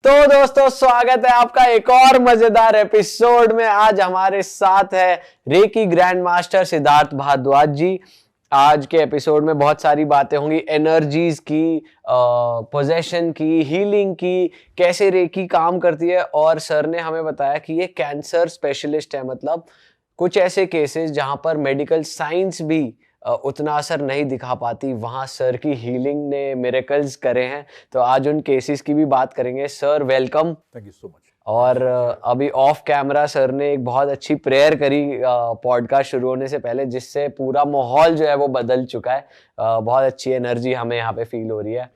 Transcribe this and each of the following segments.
तो दोस्तों स्वागत है आपका एक और मजेदार एपिसोड में। आज हमारे साथ है reiki grand master Siddharth Bhardwaj ji. आज के एपिसोड में बहुत सारी बातें होंगी, एनर्जीज की, पोजेशन की, हीलिंग की, कैसे रेकी काम करती है। और सर ने हमें बताया कि ये कैंसर स्पेशलिस्ट है, मतलब कुछ ऐसे केसेस जहां पर मेडिकल साइंस भी उतना असर नहीं दिखा पाती, वहां सर की हीलिंग ने मिरेकल्स करे हैं। तो आज उन केसेस की भी बात करेंगे। Sir welcome. Thank you so much. और अभी ऑफ कैमरा सर ने एक बहुत अच्छी प्रेयर करी पॉडकास्ट शुरू होने से पहले, जिससे पूरा माहौल जो है वो बदल चुका है। बहुत अच्छी एनर्जी हमें यहाँ पे फील हो रही है।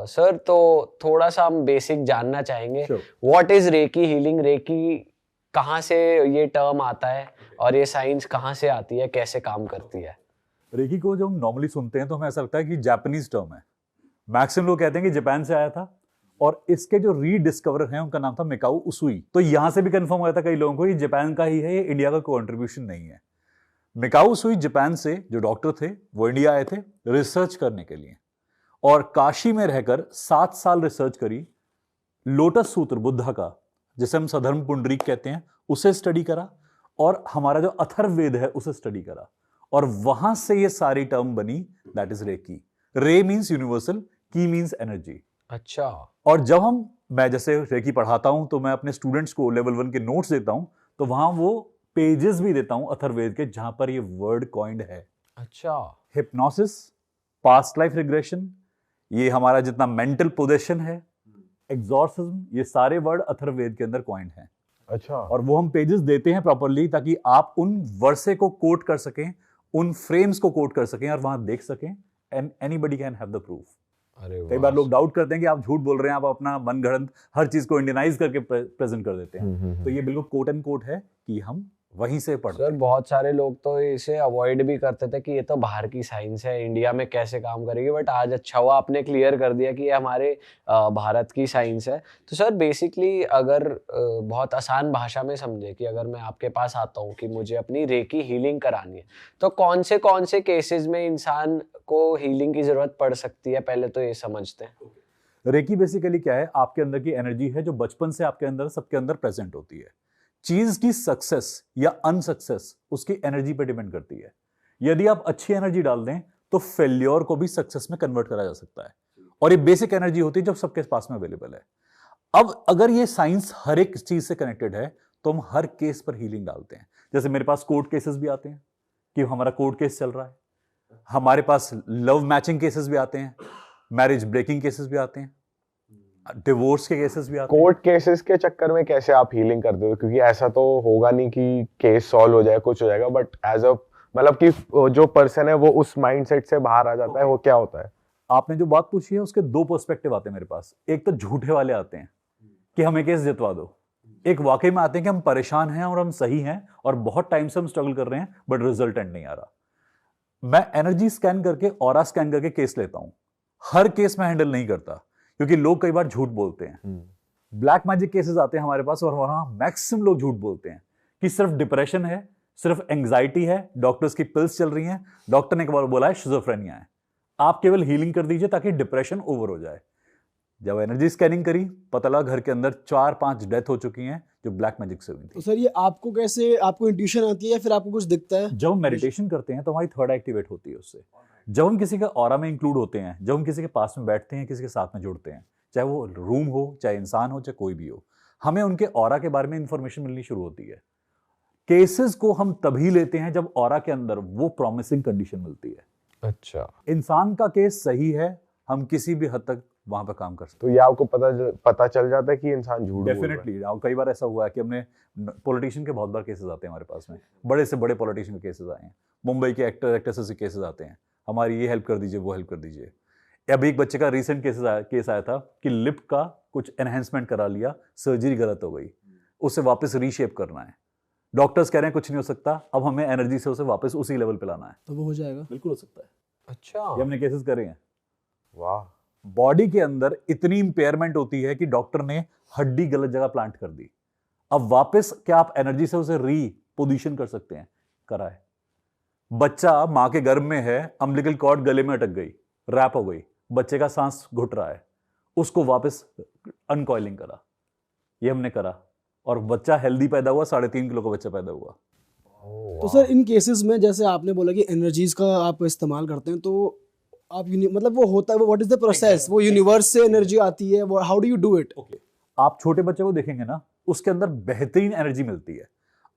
सर तो थोड़ा सा हम बेसिक जानना चाहेंगे, what is reiki healing? Reiki कहाँ से ये टर्म आता है और ये साइंस कहाँ से आती है, कैसे काम करती है? रेकी को जब हम नॉर्मली सुनते हैं तो हमें ऐसा लगता है कि जापानीज टर्म है। मैक्सिमम लोग कहते हैं कि जापान से आया था, और इसके जो रीडिस्कवरर हैं उनका नाम था मिकाओ उसुई। तो यहां से भी कंफर्म हो गया था कई लोगों को ये जापान का ही है, ये इंडिया का कंट्रीब्यूशन नहीं है। मिकाओ उसुई जापान से जो डॉक्टर थे वो इंडिया आए थे रिसर्च करने के लिए, और काशी में रहकर 7 साल रिसर्च करी। लोटस सूत्र बुद्धा का, जिसे हम सधर्म पुंडरीक कहते हैं, उसे स्टडी करा, और हमारा जो अथर्ववेद है उसे स्टडी करा, और वहां से ये सारी टर्म बनी, दैट इज रेकी। रे मींस यूनिवर्सल, की मींस एनर्जी। अच्छा। और जब मैं जैसे रेकी पढ़ाता हूं तो मैं अपने स्टूडेंट्स को लेवल 1 के नोट्स देता हूं, तो वहां वो पेजेस भी देता हूं अथर्ववेद के जहां पर ये वर्ड कॉइंड है। अच्छा। हिप्नोसिस, पास्ट लाइफ रिग्रेशन, ये हमारा जितना मेंटल पोजेशन है, एग्जॉर्सिज्म, ये सारे वर्ड अथर्ववेद के अंदर कॉइंड हैं। अच्छा। और वो हम पेजेस देते हैं प्रॉपर्ली, ताकि आप उन वर्से को कोट कर सकें, उन फ्रेम्स को कोट कर सकें, और वहां देख सकें, and anybody can have the proof. कई बार लोग डाउट करते हैं कि आप झूठ बोल रहे हैं, आप अपना मनगढ़ंत हर चीज को इंडियनाइज करके प्रेजेंट कर देते हैं। तो ये बिल्कुल कोट एंड कोट है कि हम वहीं से पढ़ते हैं। सर बहुत सारे लोग तो इसे अवॉइड भी करते थे कि ये तो बाहर की साइंस है, इंडिया में कैसे काम करेगी, बट आज अच्छा हुआ आपने क्लियर कर दिया कि ये हमारे भारत की साइंस है। तो सर बेसिकली अगर बहुत आसान भाषा में समझे कि अगर मैं आपके पास आता हूँ कि मुझे अपनी रेकी हीलिंग करानी है, तो कौन से केसेस में इंसान को हीलिंग की जरूरत पड़ सकती है, पहले तो ये समझते हैं। रेकी बेसिकली क्या है? आपके अंदर की एनर्जी है जो बचपन से आपके अंदर, सबके अंदर प्रेजेंट होती है। चीज की सक्सेस या अनसक्सेस उसकी एनर्जी पे डिपेंड करती है। यदि आप अच्छी एनर्जी डाल दें तो फेल्योर को भी सक्सेस में कन्वर्ट करा जा सकता है, और ये बेसिक एनर्जी होती है जब सबके पास में अवेलेबल है। अब अगर ये साइंस हर एक चीज से कनेक्टेड है तो हम हर केस पर हीलिंग डालते हैं। जैसे मेरे पास कोर्ट केसेस भी आते हैं कि हमारा कोर्ट केस चल रहा है, हमारे पास लव मैचिंग केसेस भी आते हैं, मैरिज ब्रेकिंग केसेस भी आते हैं, डिवोर्स के केसेस भी आते हैं। कोर्ट केसेस के चक्कर में कैसे आप हीलिंग करते हो? क्योंकि ऐसा तो होगा नहीं कि केस सॉल्व हो जाए, कुछ हो जाएगा, बट एज अ मतलब कि जो पर्सन है वो उस माइंडसेट से बाहर आ जाता है, वो क्या होता है? आपने जो बात पूछी है उसके 2 पर्सपेक्टिव आते हैं मेरे पास। एक तो झूठे वाले आते हैं कि हमें केस जितवा दो। एक वाकई में आते हैं कि हम परेशान हैं और हम सही हैं और बहुत टाइम से हम स्ट्रगल कर रहे हैं, बट रिजल्टेंट नहीं आ रहा। मैं एनर्जी स्कैन करके, ऑरा स्कैन करके केस लेता हूं। हर केस में हैंडल नहीं करता, क्योंकि लोग कई बार झूठ बोलते हैं। ब्लैक मैजिक केसेस आते हैं हमारे पास, और वहां मैक्सिमम लोग झूठ बोलते हैं कि सिर्फ डिप्रेशन है, सिर्फ एंग्जाइटी है, डॉक्टर्स की पिल्स चल रही हैं, डॉक्टर ने एक बार बोला है शिज़ोफ्रेनिया है, आप केवल हीलिंग कर दीजिए ताकि डिप्रेशन ओवर हो जाए। जब एनर्जी स्कैनिंग करी, पता लगा घर के अंदर 4-5 डेथ हो चुकी हैं जो ब्लैक मैजिक से हुई थी। तो सर ये आपको कैसे, आपको इंट्यूशन आती है या फिर आपको कुछ दिखता है? जब हम मेडिटेशन करते हैं तो हमारी थर्ड एक्टिवेट होती है उससे। जब हम किसी के ऑरा में इंक्लूड होते हैं, जब हम किसी के पास में बैठते हैं, किसी के साथ में जुड़ते हैं, चाहे वो रूम हो, चाहे इंसान हो, चाहे कोई भी हो, हमें उनके ऑरा के बारे में इंफॉर्मेशन मिलनी शुरू होती है। केसेस को हम तभी लेते हैं जब ऑरा के अंदर वो प्रॉमिसिंग कंडीशन मिलती है। अच्छा। इंसान का केस सही है, हम किसी भी हद तक वहां पर काम कर सकते तो ये आपको पता चल जाता है कि इंसान झूठ बोल रहा है। डेफिनेटली। कई बार ऐसा हुआ है कि हमने पॉलिटिशियन के बहुत बार केसेस आते हैं हमारे पास में, बड़े से बड़े पॉलिटिशियन के केसेस आए हैं, मुंबई के एक्टर एक्ट्रेसेस के केसेस आते हैं, हमारी ये हेल्प कर दीजिए, वो हेल्प कर दीजिए। अभी एक बच्चे का रिसेंट केस आया था कि लिप का कुछ एनहेंसमेंट करा लिया, सर्जरी गलत हो गई, उसे वापस रीशेप करना है। डॉक्टर्स कह रहे हैं कुछ नहीं हो सकता, अब हमें एनर्जी से उसे वापस उसी लेवल पे लाना है। तो वो हो जाएगा? बिल्कुल हो सकता है। अच्छा। ये हमने केसेस करे हैं। वाह। बॉडी के अंदर इतनी इंपेयरमेंट होती है कि डॉक्टर ने हड्डी गलत जगह प्लांट कर दी, अब वापस क्या आप एनर्जी से उसे रीपोजिशन कर सकते हैं? करा है। बच्चा मां के गर्भ में है, अम्बिलिकल कॉर्ड गले में अटक गई, रैप हो गई, बच्चे का सांस घुट रहा है, उसको वापस अनकॉइलिंग करा, ये हमने करा, और बच्चा हेल्दी पैदा हुआ, 3.5 किलो का बच्चा पैदा हुआ। तो सर इन केसेस में जैसे आपने बोला कि एनर्जीज का आप इस्तेमाल करते हैं, तो आप मतलब वो होता है, वो व्हाट इज द प्रोसेस, वो यूनिवर्स से एनर्जी आती है, वो how do you do it? आप छोटे बच्चे को देखेंगे ना, उसके अंदर बेहतरीन एनर्जी मिलती है।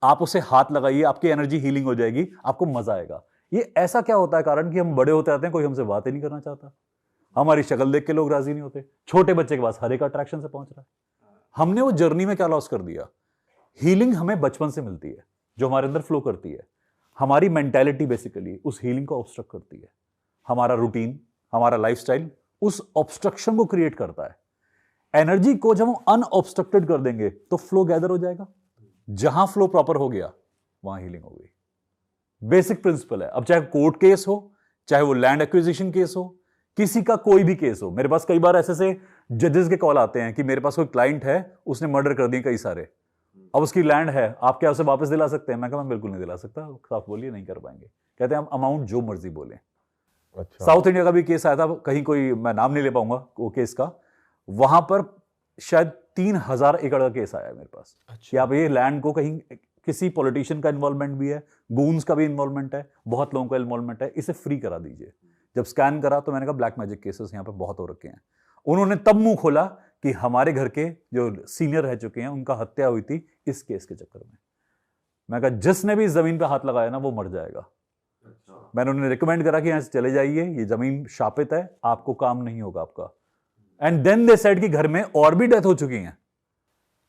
आप उसे हाथ लगाइए, आपकी एनर्जी हीलिंग हो जाएगी, आपको मजा आएगा। ये ऐसा क्या होता है कारण कि हम बड़े होते आते हैं, कोई हमसे बात ही नहीं करना चाहता, हमारी शक्ल देख के लोग राजी नहीं होते। छोटे बच्चे के पास हर एक अट्रैक्शन से पहुंच रहा है। हमने वो जर्नी में क्या लॉस कर दिया? हीलिंग हमें बचपन से मिलती है, जो हमारे अंदर फ्लो करती है। हमारी मेंटालिटी बेसिकली उस हीलिंग को ऑब्स्ट्रक्ट करती है। हमारा रूटीन, हमारा लाइफस्टाइल उस ऑब्स्ट्रक्शन को क्रिएट करता है। एनर्जी को जब हम अनऑब्स्ट्रक्टेड कर देंगे तो फ्लो गैदर हो जाएगा। जहां फ्लो प्रॉपर हो गया वहां हीलिंग हो गई। बेसिक प्रिंसिपल है। अब चाहे कोर्ट केस हो, चाहे वो लैंड एक्विजिशन केस हो, किसी का कोई भी केस हो। मेरे पास कई बार ऐसे जजेस के कॉल आते हैं कि मेरे पास कोई क्लाइंट है, उसने मर्डर कर दिए कई सारे, अब उसकी लैंड है, आप क्या उसे वापस दिला सकते हैं? मैं कहा मैं बिल्कुल नहीं दिला सकता, साफ बोलिए नहीं कर पाएंगे। कहते हैं हम अमाउंट जो मर्जी बोले। अच्छा। साउथ इंडिया का भी केस आया था कहीं, कोई मैं नाम नहीं ले पाऊंगा वो केस का, वहां पर शायद 3000 एकड़ का केस आया है मेरे पास। कि आप ये लैंड को कहीं किसी पॉलिटिशियन का इन्वॉल्वमेंट भी है, गूंस का भी इन्वॉल्वमेंट है, बहुत लोगों का इन्वॉल्वमेंट है, इसे फ्री करा दीजिए। जब स्कैन करा तो मैंने कहा ब्लैक मैजिक केसेस यहाँ पे बहुत हो रखे हैं। उन्होंने तब मुंह खोला कि हमारे घर के जो सीनियर रह चुके हैं उनका हत्या हुई थी इस केस के चक्कर में। मैं कहा जिसने भी जमीन पे हाथ लगाया ना वो मर जाएगा। मैंने उन्हें रिकमेंड करा कि यहां से चले जाइए, ये जमीन शापित है, आपको काम नहीं होगा आपका। एंड देन दे सेड कि घर में और भी डेथ हो चुकी हैं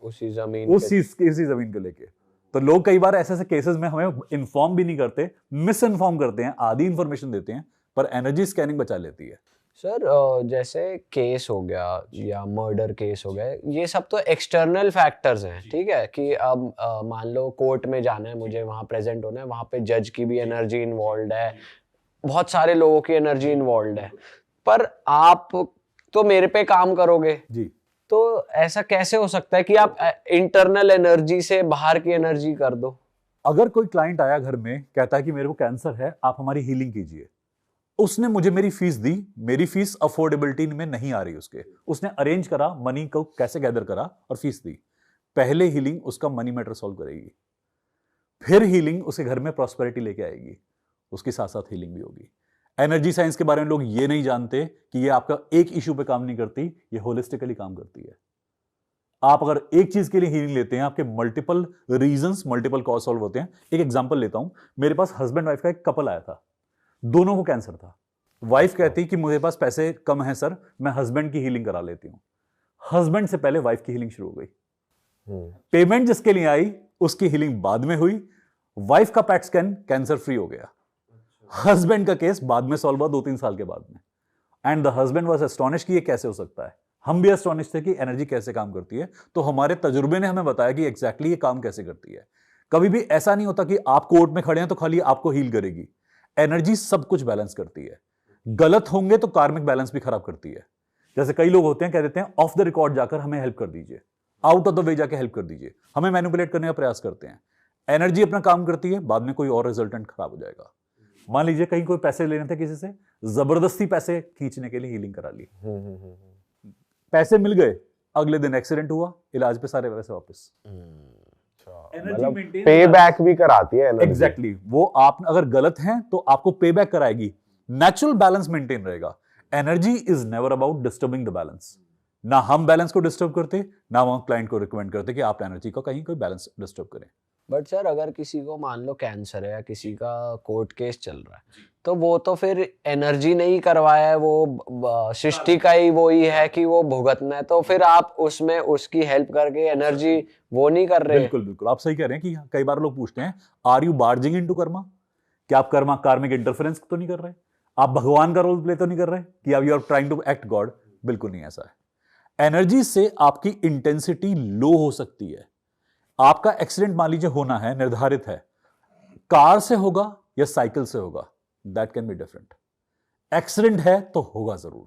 उसी जमीन इसी जमीन को लेके। तो लोग कई बार ऐसे केसेस में हमें इन्फॉर्म भी नहीं करते, मिस इन्फॉर्म करते हैं, आधी इंफॉर्मेशन देते हैं, पर एनर्जी स्कैनिंग बचा लेती है। सर जैसे केस हो गया या मर्डर केस हो गया, ये सब तो एक्सटर्नल फैक्टर्स हैं, ठीक है, कि अब मान लो कोर्ट में जाना है, मुझे वहां प्रेजेंट होना है, वहां पे जज की भी एनर्जी इन्वॉल्व है, बहुत सारे लोगों की एनर्जी इन्वॉल्व है, पर आप तो मेरे पे काम करोगे जी। तो ऐसा कैसे हो सकता है कि आप इंटरनल एनर्जी से बाहर की एनर्जी कर दो? अगर कोई क्लाइंट आया घर में, कहता है कि मेरे को कैंसर है, आप हमारी हीलिंग कीजिए, उसने मुझे मेरी फीस दी, मेरी फीस अफोर्डेबिलिटी में नहीं आ रही उसने अरेंज करा, मनी को कैसे गैदर करा और फीस दी। पहले हीलिंग उसका मनी मैटर सॉल्व करेगी, फिर हीलिंग उसके घर में प्रॉस्पेरिटी लेके आएगी, उसके साथ साथ हीलिंग भी होगी। एनर्जी साइंस के बारे में लोग ये नहीं जानते कि ये आपका एक इशू पे काम नहीं करती, ये होलिस्टिकली काम करती है। आप अगर एक चीज के लिए हीलिंग लेते हैं, आपके multiple reasons, multiple cause solve होते हैं। एक एग्जांपल लेता हूं, मेरे पास हस्बैंड वाइफ का एक कपल आया था, दोनों को कैंसर था। वाइफ कहती कि मुझे पास पैसे कम हैं सर, मैं हस्बैंड की हीलिंग करा लेती हूं। हस्बैंड से पहले वाइफ की हीलिंग शुरू हो गई। पेमेंट जिसके लिए आई उसकी हीलिंग बाद में हुई। वाइफ का पैट स्कैन कैंसर फ्री हो गया। हस्बैंड का केस बाद में सॉल्व हुआ 2-3 साल के बाद में। And the husband was astonished कि ये कैसे हो सकता है। हम भी एस्टोनिश्ड थे कि एनर्जी कैसे काम करती है। तो हमारे तजुर्बे ने हमें बताया कि एग्जैक्टली ये काम कैसे करती है। कभी भी ऐसा नहीं होता कि आप कोर्ट में खड़े हैं तो खाली आपको हील करेगी। एनर्जी सब कुछ बैलेंस करती है। गलत होंगे तो कार्मिक बैलेंस भी खराब करती है। जैसे कई लोग होते हैं, कह देते हैं ऑफ द रिकॉर्ड जाकर हमें हेल्प कर दीजिए, आउट ऑफ द वे जाकर हेल्प कर दीजिए, हमें मैनिपुलेट करने का प्रयास करते हैं। एनर्जी अपना काम करती है, बाद में कोई और रिजल्टेंट खराब हो जाएगा। मान लीजिए कहीं कोई पैसे लेने थे किसी से, जबरदस्ती पैसे खींचने के लिए हीलिंग करा ली, पैसे मिल गए, अगले दिन एक्सीडेंट हुआ, इलाज पे सारे पैसे वापस। मतलब पे बैक भी कराती है एनर्जी। एग्जैक्टली, वो आप अगर गलत हैं तो आपको पे बैक कराएगी। नेचुरल बैलेंस मेंटेन रहेगा। Energy is never about disturbing the balance. ना हम बैलेंस को डिस्टर्ब करते, ना हम क्लाइंट को रिकमेंड करते कि आप एनर्जी का कहीं कोई बैलेंस डिस्टर्ब करें। बट सर अगर किसी को मान लो कैंसर है या किसी का कोर्ट केस चल रहा है, तो वो तो फिर एनर्जी नहीं करवाया है, वो सृष्टि का ही वो ही है कि वो भुगतना है, तो फिर आप उसमें उसकी हेल्प करके एनर्जी वो नहीं कर रहे। बिल्कुल बिल्कुल, आप सही कह रहे हैं कि कई बार लोग पूछते हैं आर यू बार्जिंग इनटू कर्मा, क्या आप कर्मा कार्मिक इंटरफेरेंस तो नहीं कर रहे, आप भगवान का रोल प्ले तो नहीं कर रहे कि आप you are trying to act God. बिल्कुल नहीं ऐसा है। एनर्जी से आपकी इंटेंसिटी लो हो सकती है। आपका एक्सीडेंट मान लीजिए होना है, निर्धारित है, कार से होगा या साइकिल से होगा, that can be different. Accident है तो होगा जरूर,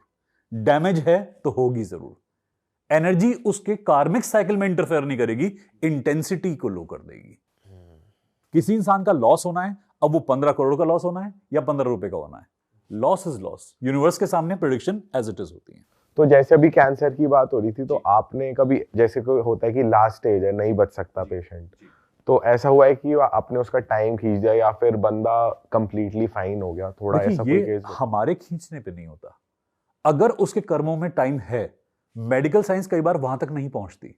डैमेज है तो होगी जरूर। एनर्जी उसके कार्मिक साइकिल में इंटरफेयर नहीं करेगी, इंटेंसिटी को लो कर देगी। किसी इंसान का लॉस होना है, अब वो 15 करोड़ का लॉस होना है या 15 रुपए का होना है, लॉस इज लॉस। यूनिवर्स के सामने प्रेडिक्शन एज इट इज होती है। तो जैसे अभी कैंसर की बात हो रही थी, तो आपने कभी, जैसे कोई होता है कि लास्ट स्टेज है, नहीं बच सकता पेशेंट, तो ऐसा हुआ है कि आपने उसका टाइम खींच दिया या फिर बंदा कंप्लीटली फाइन हो गया, थोड़ा ऐसा कोई ये केस? हमारे खींचने पे नहीं होता। अगर उसके कर्मों में टाइम है, मेडिकल साइंस कई बार वहां तक नहीं पहुंचती।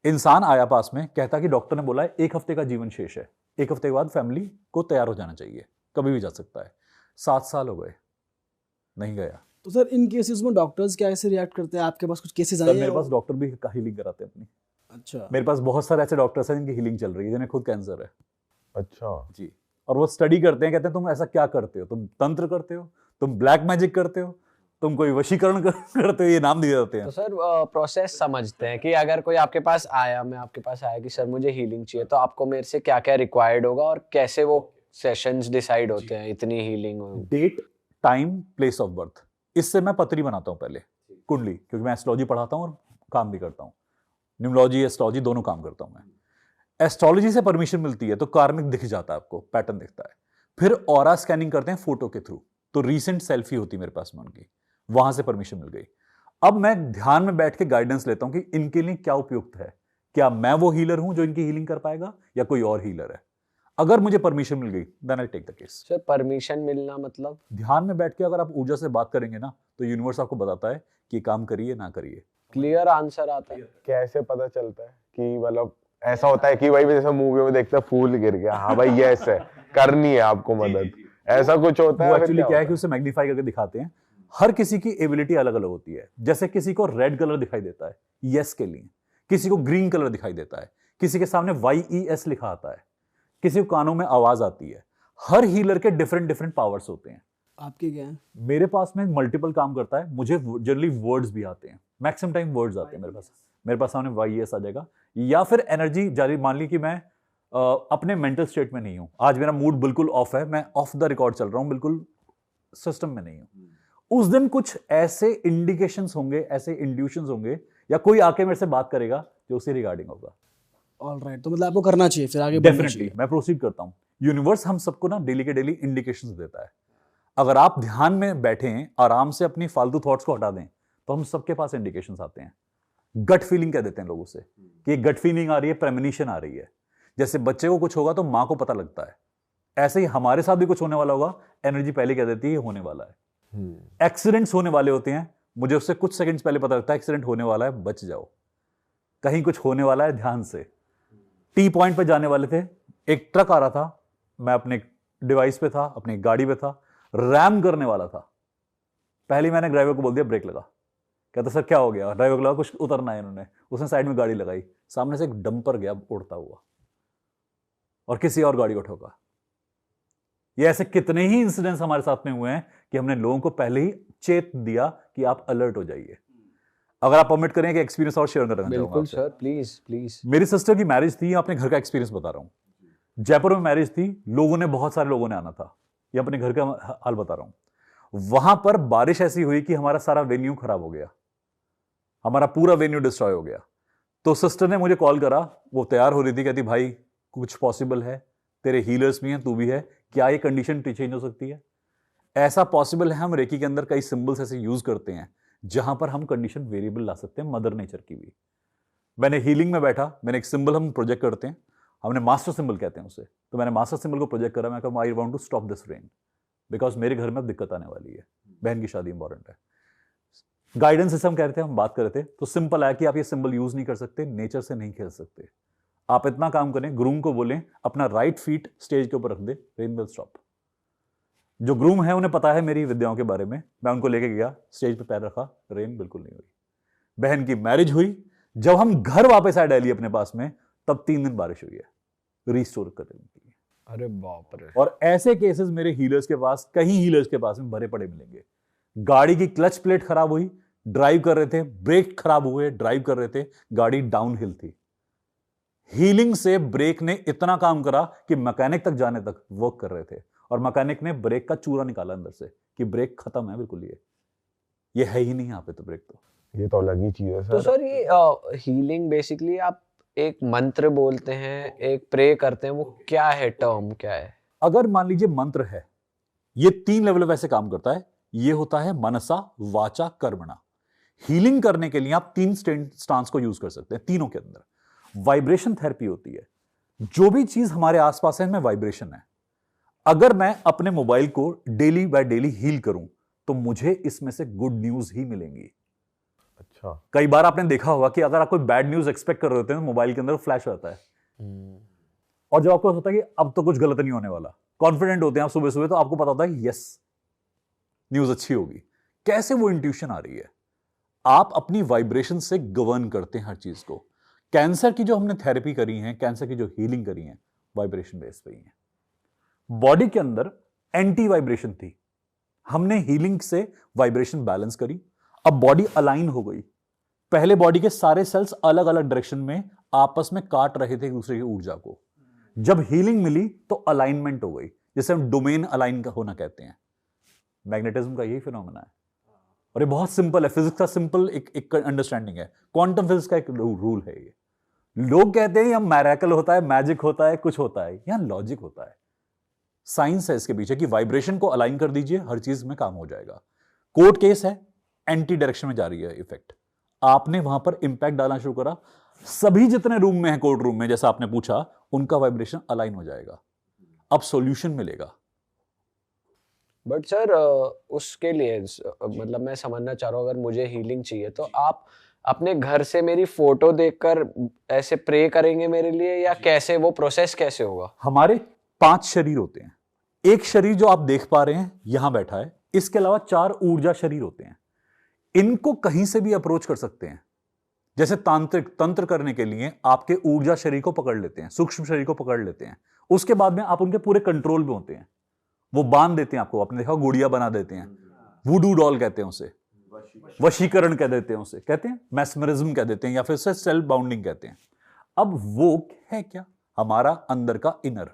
इंसान आया पास में, कहता कि डॉक्टर ने बोला है 1 हफ्ते का जीवन शेष है, 1 हफ्ते के बाद फैमिली को तैयार हो जाना चाहिए, कभी भी जा सकता है। 7 साल हो गए, नहीं गया। तो सर इन केसेस में डॉक्टर्स क्या ऐसे रिएक्ट करते हैं? आपके पास कुछ केसेस आए सर हैं? मेरे पास डॉक्टर भी हीलिंग कराते हैं अपनी। अच्छा। मेरे पास बहुत सारे ऐसे डॉक्टर्स हैं जिनकी हीलिंग चल रही है, जिन्हें खुद कैंसर है। अच्छा जी। और वो स्टडी करते हैं, कहते हैं तुम ऐसा क्या करते हो, तुम तंत्र करते हो, तुम ब्लैक मैजिक करते हो, तुम कोई वशीकरण करते हो, ये नाम दिए जाते हैं। तो सर प्रोसेस समझते हैं कि अगर कोई आपके पास आया, मैं आपके पास आया कि सर मुझे हीलिंग चाहिए, तो आपको मेरे से क्या क्या रिक्वायर्ड होगा और कैसे वो सेशंस डिसाइड होते हैं इतनी healing? Date, time, place of birth, इससे मैं पत्री बनाता हूं पहले, कुंडली, क्योंकि मैं एस्ट्रोलॉजी पढ़ाता हूं और काम भी करता हूं, न्यूमरोलॉजी एस्ट्रोलॉजी दोनों काम करता हूं मैं। एस्ट्रोलॉजी से परमिशन मिलती है तो कार्मिक दिख जाता है, आपको पैटर्न दिखता है। फिर ऑरा स्कैनिंग करते हैं फोटो के थ्रू, तो रीसेंट सेल्फी होती मेरे पास में उनकी, वहां से परमिशन मिल गई। अब मैं ध्यान में बैठ के गाइडेंस लेता हूं कि इनके लिए क्या उपयुक्त है, क्या मैं वो हीलर हूं जो इनकी हीलिंग कर पाएगा या कोई और हीलर है। अगर मुझे परमिशन मिल गई then I take the case. Sir permission मिलना मतलब? ध्यान में बैठ के अगर आप ऊर्जा से बात करेंगे ना, तो यूनिवर्स आपको बताता है कि काम करिए ना करिए। क्लियर आंसर आता है? कैसे पता चलता है कि मतलब ऐसा होता है कि भाई जैसे मूवी में देखते हैं फूल गिर गया, हाँ भाई ये ऐसे करनी है आपको मदद, ऐसा कुछ होता है? वो फिर एक्चुअली क्या है होता कि उसे मैग्नीफाई करके दिखाते हैं। हर किसी की एबिलिटी अलग अलग होती है। जैसे किसी को रेड कलर दिखाई देता है यस के लिए, किसी को ग्रीन कलर दिखाई देता है, किसी के सामने YES लिखा आता है, किसी को कानों में आवाज आती है। हर हीलर के डिफरेंट डिफरेंट पावर्स होते हैं। आपके क्या है? मेरे पास में मल्टीपल काम करता है, मुझे जनरली वर्ड्स भी आते हैं, मैक्सिमम टाइम वर्ड्स आते हैं मेरे पास सामने YES आ जाएगा, या फिर एनर्जी जारी। मान ली कि मैं अपने मेंटल स्टेट में नहीं हूं, आज मेरा मूड बिल्कुल ऑफ है, मैं ऑफ द रिकॉर्ड चल रहा हूं, बिल्कुल सिस्टम में नहीं हूं, उस दिन कुछ ऐसे इंडिकेशंस होंगे, ऐसे इंड्यूशंस होंगे, या कोई आके मेरे से बात करेगा जो उसी रिगार्डिंग होगा। ऑलराइट, तो मतलब आपको करना चाहिए, फिर आगे बढ़ना डेफिनेटली चाहिए। मैं प्रोसीड करता हूं। यूनिवर्स हम सबको ना डेली के डेली इंडिकेशंस देता है। अगर आप ध्यान में बैठे हैं, आराम से अपनी फालतू थॉट्स को हटा दें, तो हम सबके पास इंडिकेशंस आते हैं। गट फीलिंग कह देते हैं लोगों से कि गट फीलिंग आ रही है, प्रेमोनिशन आ रही है। जैसे बच्चे को कुछ होगा तो मां को पता लगता है, ऐसे ही हमारे साथ भी कुछ होने वाला होगा, एनर्जी पहले कह देती है ये होने वाला है। एक्सीडेंट्स होने वाले होते हैं, मुझे उससे कुछ सेकंड्स पहले पता लगता है एक्सीडेंट होने वाला है, बच जाओ, कहीं कुछ होने वाला है, ध्यान से। टी पॉइंट पे जाने वाले थे, एक ट्रक आ रहा था, मैं अपने डिवाइस पे था, अपनी गाड़ी पे था, रैम करने वाला था। पहले मैंने ड्राइवर को बोल दिया ब्रेक लगा। कहता सर क्या हो गया? ड्राइवर को लगा कुछ उतरना है इन्होंने, उसने साइड में गाड़ी लगाई, सामने से एक डंपर गया उड़ता हुआ और किसी और गाड़ी को ठोका। ये ऐसे कितने ही इंसिडेंट्स हमारे साथ में हुए हैं कि हमने लोगों को पहले ही चेत दिया कि आप अलर्ट हो जाइए। अगर आप परमिट करें कि एक्सपीरियंस और शेयर करना चाहूंगा बिल्कुल सर, प्लीज प्लीज। मेरी सिस्टर की मैरिज थी, अपने घर का एक्सपीरियंस बता रहा हूं। जयपुर में मैरिज थी, लोगों ने, बहुत सारे लोगों ने आना था, ये अपने घर का हाल बता रहा हूं। वहां पर बारिश ऐसी हुई कि हमारा सारा वेन्यू खराब हो गया, हमारा पूरा वेन्यू डिस्ट्रॉय हो गया। तो सिस्टर ने मुझे कॉल करा, वो तैयार हो रही थी, कहती भाई कुछ पॉसिबल है, तेरे हीलर्स भी हैं, तू भी है, क्या ये कंडीशन चेंज हो सकती है? ऐसा पॉसिबल है। हम रेकी के अंदर कई सिंबल्स ऐसे यूज करते हैं जहां पर हम कंडीशन वेरिएबल ला सकते हैं, मदर नेचर की भी। मैंने हीलिंग में बैठा, मैंने एक सिंबल हम प्रोजेक्ट करते हैं, हमने मास्टर सिंबल कहते हैं उसे, तो मैंने मास्टर सिंबल को प्रोजेक्ट करा। मैं कहूँ I want to stop this rain, because मेरे घर में दिक्कत आने वाली है, बहन की शादी इंपॉर्टेंट है। गाइडेंस से हम कह रहे थे, हम बात कर रहे थे, तो सिंपल है कि आप ये सिंबल यूज नहीं कर सकते, नेचर से नहीं खेल सकते। आप इतना काम करें, ग्रूम को बोलें अपना राइट फीट स्टेज के ऊपर रख दे, रेन विल स्टॉप। जो ग्रूम है उन्हें पता है मेरी विद्याओं के बारे में, मैं उनको लेके गया, स्टेज पे पैर रखा, रेन बिल्कुल नहीं हुई। बहन की मैरिज हुई, जब हम घर वापस आए दिल्ली अपने पास में, तब 3 दिन बारिश हुई है रिस्टोर करने के लिए। अरे बाप रे। और ऐसे केसेस मेरे हीलर्स के पास, कई हीलर्स के पास में भरे पड़े मिलेंगे। गाड़ी की क्लच प्लेट खराब हुई, ड्राइव कर रहे थे, ब्रेक खराब हुए, ड्राइव कर रहे थे, गाड़ी डाउन हिल थी। हीलिंग से ब्रेक ने इतना काम करा कि मैकेनिक तक जाने तक वर्क कर रहे थे, और मैकेनिक ने ब्रेक का चूरा निकाला अंदर से कि ब्रेक खत्म है बिल्कुल, ये है ही नहीं यहाँ पे, तो ब्रेक तो ये तो अलग ही चीज है सर। तो सर ये हीलिंग बेसिकली आप एक मंत्र बोलते हैं, एक प्रे करते हैं, वो क्या है, टर्म क्या है? अगर मान लीजिए मंत्र है, ये 3 लेवल वैसे काम करता है। ये होता है मनसा वाचा कर्मणा। हीलिंग करने के लिए आप 3 स्टांस को यूज कर सकते हैं। तीनों के अंदर वाइब्रेशन थेरेपी होती है। जो भी चीज हमारे आसपास है, इनमें वाइब्रेशन है। अगर मैं अपने मोबाइल को डेली बाय डेली हील करूं तो मुझे इसमें से गुड न्यूज ही मिलेंगी। अच्छा। कई बार आपने देखा होगा कि अगर आप कोई बैड न्यूज एक्सपेक्ट कर रहे होते हैं तो मोबाइल के अंदर फ्लैश आता है, और जब आपको होता है कि अब तो कुछ गलत नहीं होने वाला, कॉन्फिडेंट होते हैं आप सुबह सुबह, तो आपको पता होता है यस न्यूज अच्छी होगी। कैसे वो इंट्यूशन आ रही है? आप अपनी वाइब्रेशन से गवर्न करते हैं हर चीज को। कैंसर की जो हमने थेरेपी करी है, कैंसर की जो हीलिंग करी है, वाइब्रेशन बेस पे ही है। बॉडी के अंदर एंटी वाइब्रेशन थी, हमने हीलिंग से वाइब्रेशन बैलेंस करी, अब बॉडी अलाइन हो गई। पहले बॉडी के सारे सेल्स अलग अलग डायरेक्शन में आपस में काट रहे थे एक दूसरे की ऊर्जा को। जब हीलिंग मिली तो अलाइनमेंट हो गई, जिसे हम डोमेन अलाइन का होना कहते हैं। मैग्नेटिज्म का यही फिनोमेना है, और ये बहुत सिंपल है। फिजिक्स का सिंपल एक अंडरस्टैंडिंग है। क्वांटम फिजिक्स का एक रूल है ये। लोग कहते हैं यहां मैरेकल होता है, मैजिक होता है, कुछ होता है, यहां लॉजिक होता है, साइंस है इसके पीछे कि वाइब्रेशन को अलाइन कर दीजिए, हर चीज में काम हो जाएगा। कोर्ट केस है, एंटी डायरेक्शन में जा रही है इफेक्ट, आपने वहां पर इंपैक्ट डालना शुरू करा, सभी जितने रूम में है कोर्ट रूम में, जैसा आपने पूछा, उनका वाइब्रेशन अलाइन हो जाएगा, अब सॉल्यूशन मिलेगा। बट सर उसके लिए मतलब मैं समझना चाह रहा हूँ, अगर मुझे हीलिंग चाहिए तो आप अपने घर से मेरी फोटो देखकर ऐसे प्रे करेंगे मेरे लिए, या कैसे वो प्रोसेस कैसे होगा? हमारे 5 शरीर होते हैं। एक शरीर जो आप देख पा रहे हैं यहां बैठा है, इसके अलावा 4 ऊर्जा शरीर होते हैं। इनको कहीं से भी अप्रोच कर सकते हैं। जैसे तांत्रिक तंत्र करने के लिए आपके ऊर्जा शरीर को पकड़ लेते हैं, सूक्ष्म शरीर को पकड़ लेते हैं, उसके बाद में आप उनके पूरे कंट्रोल में होते हैं। वो बांध देते हैं आपको, आपने देखा गुड़िया बना देते हैं, वुडू डॉल कहते हैं उसे, वशीकरण कह देते हैं उसे, कहते हैं मैस्मरिज्म कह देते हैं, या फिर उसे सेल्फ बाउंडिंग कहते हैं। अब वो है क्या? हमारा अंदर का इनर,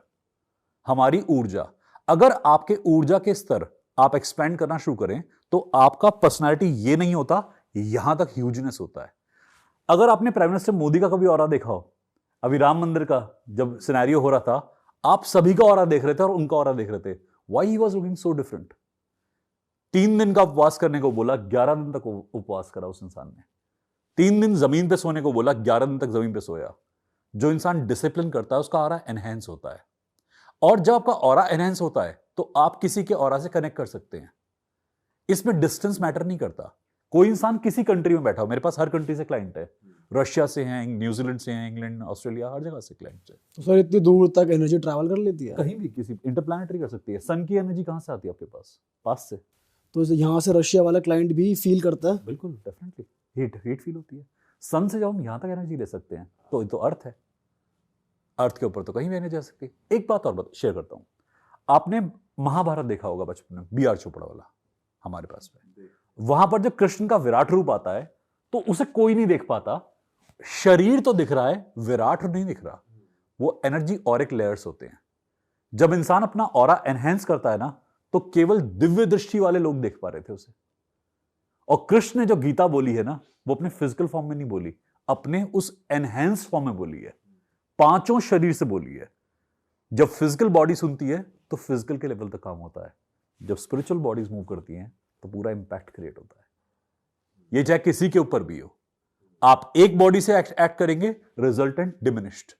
हमारी ऊर्जा। अगर आपके ऊर्जा के स्तर आप एक्सपेंड करना शुरू करें तो आपका पर्सनालिटी ये नहीं होता, यहां तक ह्यूजनेस होता है। अगर आपने प्राइम मिनिस्टर मोदी का कभी ऑरा देखा हो, अभी राम मंदिर का जब सिनेरियो हो रहा था, आप सभी का ऑरा देख रहे थे और उनका ऑरा देख रहे थे। Why he was looking so different? 3 दिन का उपवास करने को बोला, 11 दिन तक उपवास करा उस इंसान ने। 3 दिन जमीन पे सोने को बोला, 11 दिन तक जमीन पे सोया। जो इंसान डिसिप्लिन करता है उसका ऑरा एनहेंस होता है, और जब आपका ऑरा एनहेंस होता है तो आप किसी के ऑरा से कनेक्ट कर सकते हैं। इसमें डिस्टेंस मैटर नहीं करता। कोई इंसान किसी कंट्री में बैठा हो, मेरे पास हर कंट्री से क्लाइंट है, रशिया से हैं, न्यूजीलैंड से हैं, इंग्लैंड, ऑस्ट्रेलिया, हर जगह से क्लाइंट है। तो सर इतनी दूर तक एनर्जी ट्रैवल कर लेती है? कहीं भी, किसी इंटरप्लैनेटरी कर सकती है। सन की एनर्जी कहां से आती है आपके पास से। तो यहाँ से रशिया वाला क्लाइंट भी फील करता है? बिल्कुल, डेफिनेटली हीट फील होती है। सन से जब हम यहां तक एनर्जी ले सकते हैं तो अर्थ है, अर्थ के ऊपर तो कहीं भी एनर्जी आ सकती है। एक बात और शेयर करता हूं, आपने महाभारत देखा होगा बचपन में, बी आर चोपड़ा वाला हमारे पास में। वहां पर जब कृष्ण का विराट रूप आता है तो उसे कोई नहीं देख पाता, शरीर तो दिख रहा है, विराट नहीं दिख रहा। वो एनर्जी ऑरिक लेयर्स होते हैं। जब इंसान अपना ऑरा एनहेंस करता है ना, तो केवल दिव्य दृष्टि वाले लोग देख पा रहे थे उसे। और कृष्ण ने जो गीता बोली है ना, वो अपने फिजिकल फॉर्म में नहीं बोली, अपने उस एनहेंस फॉर्म में बोली है, 5 शरीर से बोली है। जब फिजिकल बॉडी सुनती है तो फिजिकल के लेवल तक काम होता है, जब स्पिरिचुअल बॉडीज मूव करती हैं तो पूरा इंपैक्ट क्रिएट होता है। ये चाहे किसी के ऊपर भी हो, आप एक बॉडी से एक्ट करेंगे, रिजल्टेंट डिमिनिश्ड।